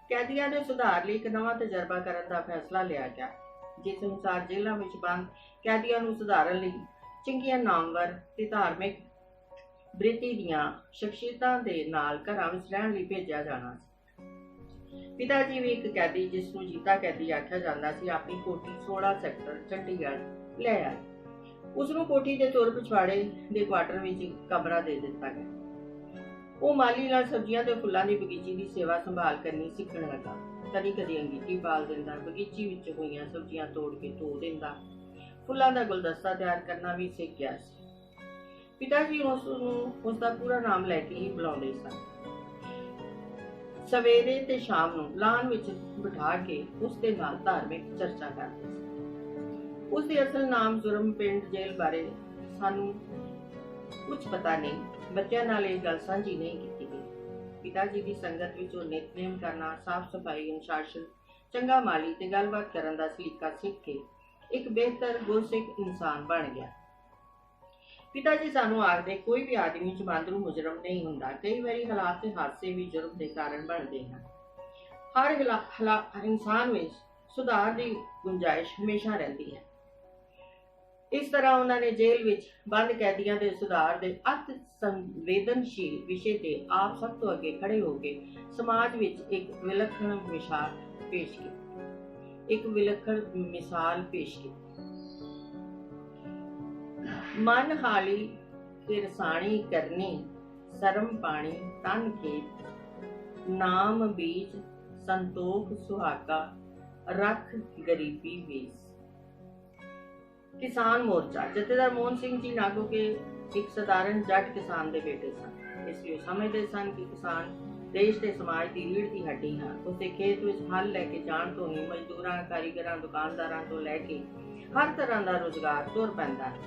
ਕੈਦੀਆਂ ਦੇ ਸੁਧਾਰ ਲਈ ਇੱਕ ਨਵਾਂ ਤਜਰਬਾ ਕਰਨ ਦਾ ਫੈਸਲਾ ਲਿਆ ਗਿਆ, ਜਿਸ ਅਨੁਸਾਰ ਜੇਲ੍ਹਾਂ ਵਿੱਚ ਬੰਦ ਕੈਦੀਆਂ ਨੂੰ ਸੁਧਾਰਨ ਲਈ ਚੰਗੀਆਂ ਨਾਮਵਰ ਤੇ ਧਾਰਮਿਕ ਬ੍ਰਿਤੀ ਦੀਆਂ ਸ਼ਖਸੀਅਤਾਂ ਦੇ ਨਾਲ ਘਰਾਂ ਵਿੱਚ ਰਹਿਣ ਲਈ ਭੇਜਿਆ ਜਾਣਾ ਸੀ। ਪਿਤਾ ਜੀ ਵੀ ਇੱਕ ਕੈਦੀ, ਜਿਸ ਨੂੰ ਜੀਤਾ ਕੈਦੀ ਆਖਿਆ ਜਾਂਦਾ ਸੀ, ਆਪਣੀ ਕੋਠੀ 16 ਸੈਕਟਰ ਚੰਡੀਗੜ੍ਹ ਲੈ ਆਏ। ਉਸ ਨੂੰ ਕੋਠੀ ਦੇ ਤੁਰ ਪਿਛਵਾੜੇ ਦੇ ਕੁਆਟਰ ਵਿੱਚ ਕਮਰਾ ਦੇ ਦਿੱਤਾ ਗਿਆ। ਉਹ ਮਾਲੀ ਨਾਲ ਸਬਜ਼ੀਆਂ ਤੇ ਫੁੱਲਾਂ ਦੀ ਬਗੀਚੀ ਦੀ ਸੇਵਾ ਸੰਭਾਲ ਕਰਨੀ ਸਿੱਖਣ ਲੱਗਾ। ਕਦੀ ਅੰਗੀਠੀ ਪਾਲ ਦਿੰਦਾ, ਬਗੀਚੀ ਵਿੱਚ ਹੋਈਆਂ ਸਬਜ਼ੀਆਂ ਤੋੜ ਕੇ ਧੋ ਦਿੰਦਾ, ਫੁੱਲਾਂ ਦਾ ਗੁਲਦਸਤਾ ਤਿਆਰ ਕਰਨਾ ਵੀ ਸਿੱਖ ਗਿਆ ਸੀ। ਪਿਤਾ ਜੀ ਉਸ ਨੂੰ ਉਸ ਦਾ ਪੂਰਾ ਨਾਮ ਲੈ ਕੇ ਹੀ ਬੁਲਾਉਂਦੇ ਸਨ। ਸਵੇਰੇ ਤੇ ਸ਼ਾਮ ਨੂੰ ਲਾਨ ਵਿੱਚ ਬਿਠਾ ਕੇ ਉਸ ਦੇ ਨਾਲ ਧਾਰਮਿਕ ਚਰਚਾ ਕਰਦੇ ਸਨ। ਉਸ ਦੇ ਅਸਲ ਨਾਮ ਜ਼ੁਰਮ ਪਿੰਡ ਜੇਲ੍ਹ ਬਾਰੇ ਸਾਨੂੰ ਕੁਝ ਪਤਾ ਨਹੀਂ। ਬੱਚਿਆਂ ਨਾਲ ਇਹ ਗੱਲ ਸਾਂਝੀ ਨਹੀਂ ਕੀਤੀ ਗਈ। ਪਿਤਾ ਜੀ ਦੀ ਸੰਗਤ ਵਿੱਚ ਉਹ ਨਿਤਨੇਮ ਕਰਨਾ, ਸਾਫ਼ ਸਫਾਈ, ਅਨੁਸ਼ਾਸਨ, ਚੰਗਾ ਮਾਲੀ ਤੇ ਗੱਲਬਾਤ ਕਰਨ ਦਾ ਸਲੀਕਾ ਸਿੱਖ ਕੇ ਇੱਕ ਬਿਹਤਰ ਗੁਰਸਿੱਖ ਇਨਸਾਨ ਬਣ ਗਿਆ। ਪਿਤਾ ਜੀ ਸਾਨੂੰ ਆਖਦੇ, ਕੋਈ ਵੀ ਆਦਮੀ ਜਮਾਂਦਰੂ ਮੁਜਰਮ ਨਹੀਂ ਹੁੰਦਾ। ਕਈ ਵਾਰੀ ਹਾਲਾਤ ਤੇ ਹਾਦਸੇ ਵੀ ਜੁਰਮ ਦੇ ਕਾਰਨ ਬਣਦੇ ਹਨ। ਹਰ ਇਨਸਾਨ ਵਿੱਚ ਸੁਧਾਰ ਦੀ ਗੁੰਜਾਇਸ਼ ਹਮੇਸ਼ਾ ਰਹਿੰਦੀ ਹੈ। ਇਸ ਤਰ੍ਹਾਂ ਉਹਨਾਂ ਨੇ ਜੇਲ੍ਹ ਵਿੱਚ ਬੰਦ ਕੈਦੀਆਂ ਦੇ ਸੁਧਾਰ ਦੇ ਅਤ ਸੰਵੇਦਨਸ਼ੀਲ ਵਿਸ਼ੇ ਤੇ ਆਪ ਸਭ ਤੋਂ ਅੱਗੇ ਖੜੇ ਹੋ ਕੇ ਸਮਾਜ ਵਿੱਚ ਇੱਕ ਵਿਲੱਖਣ ਮਿਸਾਲ ਪੇਸ਼ ਕੀਤੀ। ਮਨ ਹਾਲੀ ਕਿਰਸਾਣੀ ਕਰਨੀ, ਸਰਮ ਪਾਣੀ ਤਨ ਖੇਤ, ਨਾਮ ਬੀਜ ਸੰਤੋਖ ਸੁਹਾਗਾ, ਰੱਖ ਗਰੀਬੀ ਵੇਸ। ਕਿਸਾਨ ਮੋਰਚਾ। ਜਥੇਦਾਰ ਮੋਹਨ ਸਿੰਘ ਜੀ ਨਾਗੋਕੇ ਇੱਕ ਸਧਾਰਨ ਜੱਟ ਕਿਸਾਨ ਦੇ ਬੇਟੇ ਸਨ। ਇਸ ਲਈ ਉਹ ਸਮਝਦੇ ਸਨ ਕਿ ਕਿਸਾਨ ਦੇਸ਼ ਤੇ ਸਮਾਜ ਦੀ ਰੀੜ੍ਹ ਦੀ ਹੱਡੀ ਹਨ। ਉਸਦੇ ਖੇਤ ਵਿੱਚ ਹਲ ਲੈ ਕੇ ਜਾਣ ਤੋਂ ਹੀ ਮਜ਼ਦੂਰਾਂ, ਕਾਰੀਗਰਾਂ, ਦੁਕਾਨਦਾਰਾਂ ਤੋਂ ਲੈ ਕੇ ਹਰ ਤਰ੍ਹਾਂ ਦਾ ਰੁਜ਼ਗਾਰ ਤੁਰ ਪੈਂਦਾ ਹੈ।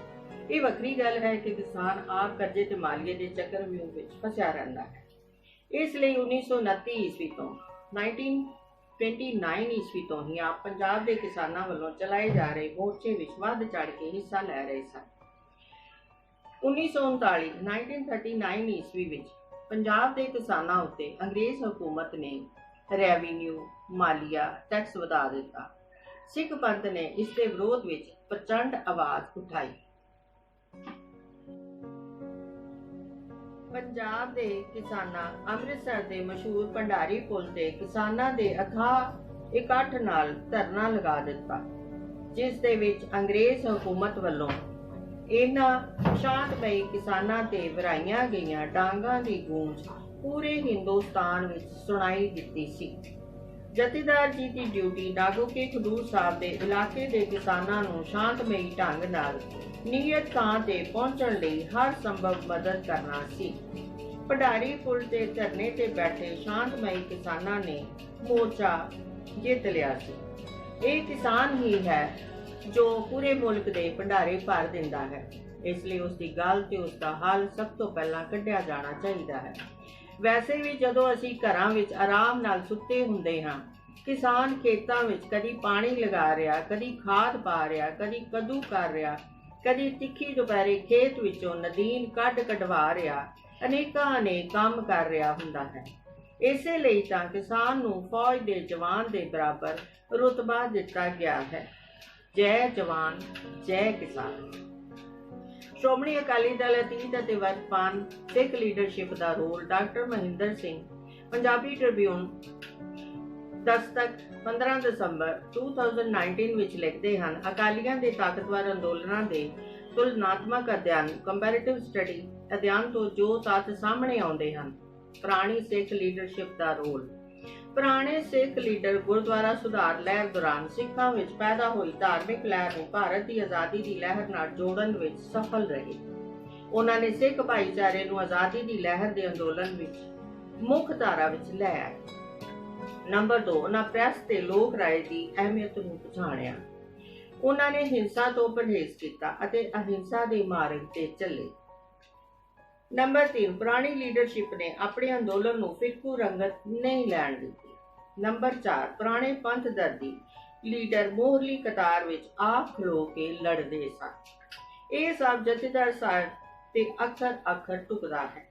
ਇਹ ਵੱਖਰੀ ਗੱਲ ਹੈ ਕਿ ਕਿਸਾਨ ਆਪ ਕਰਜ਼ੇ ਤੇ ਮਾਲੀਏ ਦੇ ਚੱਕਰਵਿਊਹ ਵਿੱਚ ਫਸਿਆ ਰਹਿੰਦਾ ਹੈ। ਇਸ ਲਈ 1929 ਈਸਵੀ ਤੋਂ 1929 ਈਸਵੀ ਤੋਂ ਹੀ ਆਪ ਪੰਜਾਬ ਦੇ ਕਿਸਾਨਾਂ ਵੱਲੋਂ ਚਲਾਏ ਜਾ ਰਹੇ ਮੋਰਚੇ ਵਿੱਚ ਵੱਧ ਚੜ ਕੇ ਹਿੱਸਾ ਲੈ ਰਹੇ ਸਨ। 1939 ਈਸਵੀ ਵਿੱਚ ਪੰਜਾਬ ਦੇ ਕਿਸਾਨਾਂ ਉੱਤੇ ਅੰਗਰੇਜ਼ ਹਕੂਮਤ ਨੇ ਰੈਵਨਿਊ, ਮਾਲੀਆ ਟੈਕਸ ਵਧਾ ਦਿੱਤਾ। ਸਿੱਖ ਪੰਥ ਨੇ ਇਸ ਦੇ ਵਿਰੋਧ ਵਿੱਚ ਪ੍ਰਚੰਡ ਆਵਾਜ਼ ਉਠਾਈ। ਪੰਜਾਬ ਦੇ ਕਿਸਾਨਾਂ ਅੰਮ੍ਰਿਤਸਰ ਦੇ ਮਸ਼ਹੂਰ ਭੰਡਾਰੀ ਪੁਲ ਤੇ ਕਿਸਾਨਾਂ ਦੇ ਅਥਾਹ ਇਕੱਠ ਨਾਲ ਧਰਨਾ ਲਗਾ ਦਿੱਤਾ, ਜਿਸ ਦੇ ਵਿੱਚ ਅੰਗਰੇਜ਼ ਹਕੂਮਤ ਵੱਲੋਂ ਇਹਨਾਂ ਸ਼ਾਂਤਮਈ ਕਿਸਾਨਾਂ ਤੇ ਵਰਾਈਆਂ ਗਈਆਂ ਡਾਂਗਾਂ ਦੀ ਗੂੰਜ ਪੂਰੇ ਹਿੰਦੁਸਤਾਨ ਵਿੱਚ ਸੁਣਾਈ ਦਿੱਤੀ ਸੀ। ਜਥੇਦਾਰ ਜੀ ਦੀ ਡਿਊਟੀ ਨਾਗੋਕੇ ਖਡੂਰ ਸਾਹਿਬ ਦੇ ਇਲਾਕੇ ਦੇ ਕਿਸਾਨਾਂ ਨੂੰ ਸ਼ਾਂਤਮਈ ਢੰਗ ਨਾਲ ਨਿਯਤ ਥਾਂ ਤੇ ਪਹੁੰਚਣ ਲਈ ਹਰ ਸੰਭਵ ਮਦਦ ਕਰਨਾ ਸੀ। ਭੰਡਾਰੀ ਪੁਲ ਤੇ ਧਰਨੇ ਤੇ ਬੈਠੇ ਸ਼ਾਂਤਮਈ ਕਿਸਾਨਾਂ ਨੇ ਮੋਰਚਾ ਜਿੱਤ ਲਿਆ ਸੀ। ਇਹ ਕਿਸਾਨ ਹੀ ਹੈ ਜੋ ਪੂਰੇ ਮੁਲਕ ਦੇ ਭੰਡਾਰੇ ਭਰ ਦਿੰਦਾ ਹੈ। ਇਸ ਲਈ ਉਸ ਦੀ ਗੱਲ ਤੇ ਉਸ ਦਾ ਹੱਲ ਸਭ ਤੋਂ ਪਹਿਲਾਂ ਕੱਢਿਆ ਜਾਣਾ ਚਾਹੀਦਾ ਹੈ। ਵੈਸੇ ਵੀ ਜਦੋਂ ਅਸੀਂ ਘਰਾਂ ਵਿੱਚ ਆਰਾਮ ਨਾਲ ਸੁੱਤੇ ਹੁੰਦੇ ਹਾਂ, ਕਿਸਾਨ ਖੇਤਾਂ ਵਿੱਚ ਕਦੀ ਪਾਣੀ ਲਗਾ ਰਿਹਾ, ਕਦੀ ਖਾਦ ਪਾ ਰਿਹਾ, ਕਦੀ ਕੱਦੂ ਕਰ ਰਿਹਾ, ਕਦੀ ਤਿੱਖੀ ਦੁਪਹਿਰੇ ਖੇਤ ਵਿੱਚੋਂ ਨਦੀਨ ਕਢਵਾ ਰਿਹਾ, ਅਨੇਕ ਕੰਮ ਕਰ ਰਿਹਾ ਹੁੰਦਾ ਹੈ। ਇਸੇ ਲਈ ਤਾਂ ਕਿਸਾਨ ਨੂੰ ਫੌਜ ਦੇ ਜਵਾਨ ਦੇ ਬਰਾਬਰ ਰੁਤਬਾ ਦਿੱਤਾ ਗਿਆ ਹੈ। ਜੈ ਜਵਾਨ, ਜੈ ਕਿਸਾਨ। ਸ਼੍ਰੋਮਣੀ ਅਕਾਲੀ ਦਲ ਅਤੀਤ ਅਤੇ ਵਰਤਮਾਨ ਸਿੱਖ ਲੀਡਰਸ਼ਿਪ ਦਾ role doctor Mahinder Singh Punjabi Tribune ਦਸਤਕ 15 ਦਸੰਬਰ 2019 ਵਿੱਚ ਲਿਖਦੇ ਹਨ। ਅਕਾਲੀਆਂ ਦੇ ਤਾਕਤਵਰ ਅੰਦੋਲਨਾਂ ਦੇ ਤੁਲਨਾਤਮਕ ਅਧਿਐਨ ਕੰਪੈਰੀਟਿਵ ਸਟੱਡੀ ਅਧਿਐਨ ਤੋਂ ਜੋ ਤੱਥ ਸਾਹਮਣੇ ਆਉਂਦੇ ਹਨ। ਪੁਰਾਣੀ ਸਿੱਖ ਲੀਡਰਸ਼ਿਪ ਦਾ ਰੋਲ। ਪੁਰਾਣੇ ਸਿੱਖ ਲੀਡਰ ਗੁਰਦੁਆਰਾ ਸੁਧਾਰ ਲਹਿਰ ਦੌਰਾਨ ਸਿੱਖਾਂ ਵਿੱਚ ਪੈਦਾ ਹੋਈ ਧਾਰਮਿਕ ਲਹਿਰ ਨੂੰ ਭਾਰਤ ਦੀ ਆਜ਼ਾਦੀ ਦੀ ਲਹਿਰ ਨਾਲ ਜੋੜਨ ਵਿੱਚ ਸਫਲ ਰਹੇ। ਉਹਨਾਂ ਨੇ ਸਿੱਖ ਭਾਈਚਾਰੇ ਨੂੰ ਆਜ਼ਾਦੀ ਦੀ ਲਹਿਰ ਦੇ ਅੰਦੋਲਨ ਵਿੱਚ ਮੁੱਖ ਧਾਰਾ ਵਿੱਚ ਲੈ ਆਏ। ਨੰਬਰ 2, ਉਹਨਾਂ ਪ੍ਰੈਸ ਤੇ ਲੋਕ ਰਾਏ ਦੀ ਅਹਿਮੀਅਤ ਨੂੰ ਪਛਾਣਿਆ। ਉਹਨਾਂ ਨੇ ਹਿੰਸਾ ਤੋਂ ਪਰਹੇਜ਼ ਕੀਤਾ ਅਤੇ ਅਹਿੰਸਾ ਦੇ ਮਾਰਗ ਤੇ ਚੱਲੇ। ਨੰਬਰ 3, ਪੁਰਾਣੀ ਲੀਡਰਸ਼ਿਪ ਨੇ ਆਪਣੇ ਅੰਦੋਲਨ ਨੂੰ ਫਿਰਕੂ ਰੰਗਤ ਨਹੀਂ ਲੈਣ ਦਿੱਤੀ। ਨੰਬਰ 4, ਪੁਰਾਣੇ ਪੰਥ ਦਰਦੀ ਲੀਡਰ ਮੋਹਰਲੀ ਕਤਾਰ ਵਿੱਚ ਆਪ ਖਲੋ ਕੇ ਲੜਦੇ ਸਨ। ਇਹ ਸਭ ਜਥੇਦਾਰ ਸਾਹਿਬ ਤੇ ਅੱਖਰ ਟੁਕਦਾ ਹੈ।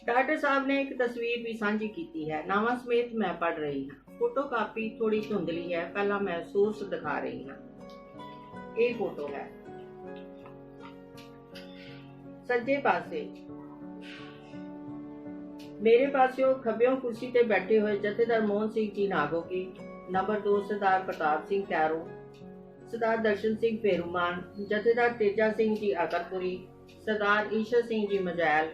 ਡਾਕਟਰ ਸਾਹਿਬ ਨੇ ਇੱਕ ਤਸਵੀਰ ਵੀ ਸਾਂਝੀ ਕੀਤੀ ਹੈ, ਨਾਵਾਂ ਸਮੇਤ ਮੈਂ ਪੜ ਰਹੀ ਹਾਂ। ਫੋਟੋ ਕਾਪੀ ਥੋੜੀ ਧੁੰਦਲੀ ਹੈ, ਪਹਿਲਾਂ ਮੈਂ ਸੋਰਸ ਦਿਖਾ ਰਹੀ ਹਾਂ। ਇਹ ਫੋਟੋ ਹੈ। ਸੱਜੇ ਪਾਸੇ ਮੇਰੇ ਪਾਸਿਓਂ ਖੱਬਿਓਂ ਕੁਰਸੀ ਤੇ ਬੈਠੇ ਹੋਏ ਜਥੇਦਾਰ ਮੋਹਨ ਸਿੰਘ ਜੀ ਨਾਗੋਕੇ। ਨੰਬਰ 2, ਸਰਦਾਰ ਪ੍ਰਤਾਪ ਸਿੰਘ ਕੈਰੋਂ, ਸਰਦਾਰ ਦਰਸ਼ਨ ਸਿੰਘ ਫੇਰੂਮਾਨ, ਜਥੇਦਾਰ ਤੇਜਾ ਸਿੰਘ ਜੀ ਅਕਰਪੁਰੀ, ਸਰਦਾਰ ਈਸ਼ਰ ਸਿੰਘ ਜੀ ਮਜੈਲ।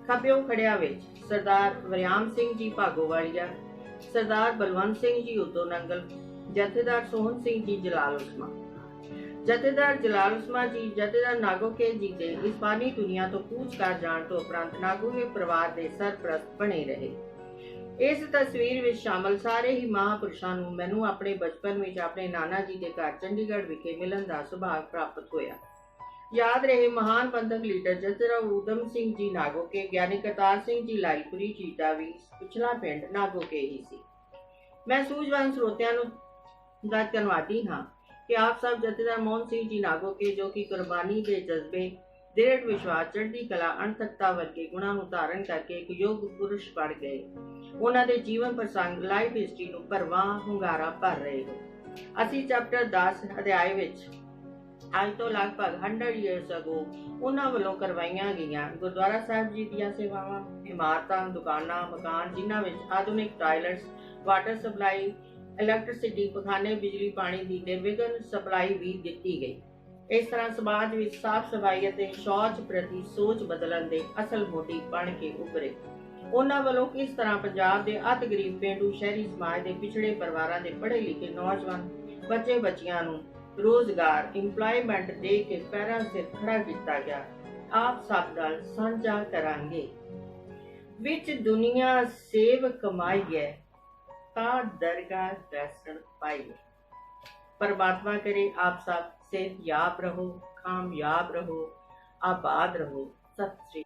ਖੱਬਿਓਂ ਖੜਿਆਂ ਵਿੱਚ ਸਰਦਾਰ ਵਰਿਆਮ ਸਿੰਘ ਜੀ ਭਾਗੋਵਾਲੀਆ, ਸਰਦਾਰ ਬਲਵੰਤ ਸਿੰਘ ਜੀ ਉਦੋਂ ਨੰਗਲ, ਜਥੇਦਾਰ ਸੋਹਣ ਸਿੰਘ ਜੀ ਜਲਾਲ ਉਸਮਾ। ਜਥੇਦਾਰ ਜਲਾਲ ਉਸਮਾ ਜੀ ਜਥੇਦਾਰ ਨਾਗੋਕੇ ਜੀ ਦੇ ਇਸ ਬਾਨੀ ਦੁਨੀਆ ਤੋਂ ਕੂਚ ਕਰ ਜਾਣ ਤੋਂ ਉਪਰੰਤ ਨਾਗੋਕੇ ਪਰਿਵਾਰ ਦੇ ਸਰਪ੍ਰਸਤ ਬਣੇ ਰਹੇ। ਇਸ ਤਸਵੀਰ ਵਿੱਚ ਸ਼ਾਮਲ ਸਾਰੇ ਹੀ ਮਹਾਂਪੁਰਸ਼ਾਂ ਨੂੰ ਮੈਨੂੰ ਆਪਣੇ ਬਚਪਨ ਵਿੱਚ ਆਪਣੇ ਨਾਨਾ ਜੀ ਦੇ ਘਰ ਚੰਡੀਗੜ੍ਹ ਵਿਖੇ ਮਿਲਣ ਦਾ ਸੁਭਾਗ ਪ੍ਰਾਪਤ ਹੋਇਆ। ਯਾਦ ਰਹੇ ਮਹਾਨ ਪੰਥਕ ਲੀਡਰ ਜਥੇਦਾਰ ਊਧਮ ਸਿੰਘ ਜੀ ਨਾਗੋਕੇ, ਗਿਆਨੀ ਕਰਤਾਰ ਸਿੰਘ ਜੀ ਲਾਇਲਪੁਰੀ ਜੀ ਦਾ ਵੀ ਪਿਛਲਾ ਪਿੰਡ ਨਾਗੋਕੇ ਹੀ ਸੀ। ਮੈਂ ਸੂਝਵਾਨ ਸਰੋਤਿਆਂ ਨੂੰ ਦਾ ਧੰਨਵਾਦੀ ਹਾਂ ਕਿ ਆਪ ਸਭ ਜਥੇਦਾਰ ਮੋਹਨ ਸਿੰਘ ਜੀ ਨਾਗੋਕੇ, ਜੋ ਕਿ ਕੁਰਬਾਨੀ ਦੇ ਜਜ਼ਬੇ, ਦ੍ਰਿੜ ਵਿਸ਼ਵਾਸ, ਚੜ੍ਹਦੀ ਕਲਾ, ਅਣਥੱਕਤਾ ਵਰਗੇ ਗੁਣਾਂ ਨੂੰ ਧਾਰਨ ਕਰਕੇ ਇੱਕ ਯੋਗ ਪੁਰਸ਼ ਬਣ ਗਏ। ਉਹਨਾਂ ਦੇ ਜੀਵਨ ਪ੍ਰਸੰਗ, ਲਾਈਫ ਹਿਸਟਰੀ ਨੂੰ ਭਰਵਾਂ ਹੁੰਗਾਰਾ ਭਰ ਰਹੇ ਹੋ। ਅਸੀਂ ਚੈਪਟਰ 10 ਅਧਿਆਇ ਵਿੱਚ ਅੱਜ ਤੋਂ ਲਗਭਗ 100 years ago ਉਹਨਾਂ ਵੱਲੋਂ ਕਰਵਾਈਆਂ ਗਈਆਂ ਗੁਰਦੁਆਰਾ ਸਾਹਿਬ ਜੀ ਦੀਆਂ ਸੇਵਾਵਾਂ, ਇਮਾਰਤਾਂ, ਦੁਕਾਨਾਂ, ਮਕਾਨ ਜਿਨ੍ਹਾਂ ਵਿੱਚ ਆਧੁਨਿਕ ਟਾਇਲਟਸ, ਵਾਟਰ ਸਪਲਾਈ, ਇਲੈਕਟ੍ਰਿਸਿਟੀ, ਪਖਾਨੇ, ਬਿਜਲੀ ਪਾਣੀ ਦੀ ਨਿਰਵਿਘਨ ਸਪਲਾਈ ਵੀ ਦਿੱਤੀ ਗਈ। ਇਸ ਤਰ੍ਹਾਂ ਸਮਾਜ ਵਿੱਚ ਸਾਫ਼ ਸਫਾਈ ਅਤੇ ਸ਼ੌਚ ਪ੍ਰਤੀ ਸੋਚ ਬਦਲਣ ਦੇ ਅਸਲ ਮੋਢੀ ਬਣ ਕੇ ਉੱਭਰੇ। ਉਹਨਾਂ ਵੱਲੋਂ ਕਿਸ ਤਰ੍ਹਾਂ ਪੰਜਾਬ ਦੇ ਅਤ ਗਰੀਬ ਪੇਂਡੂ ਸ਼ਹਿਰੀ ਸਮਾਜ ਦੇ ਪਿਛੜੇ ਪਰਿਵਾਰਾਂ ਦੇ ਪੜ੍ਹੇ ਲਿਖੇ ਨੌਜਵਾਨ ਬੱਚੇ ਬੱਚੀਆਂ ਨੂੰ ਰੋਜ਼ਗਾਰ, ਇੰਪਲਾਇਮੈਂਟ ਦੇ ਕੇ ਪੈਰਾਂ ਸਿਰ ਖੜਾ ਕੀਤਾ ਗਿਆ, ਆਪ ਸਭ ਨਾਲ ਸਾਂਝਾ ਕਰਾਂਗੇ। विच दुनिया सेव कमाईए ता दरगाह दर्शन पाइए। परमात्मा करे आप सब सेहतयाब रहो, कामयाब रहो, आबाद रहो। सत श्री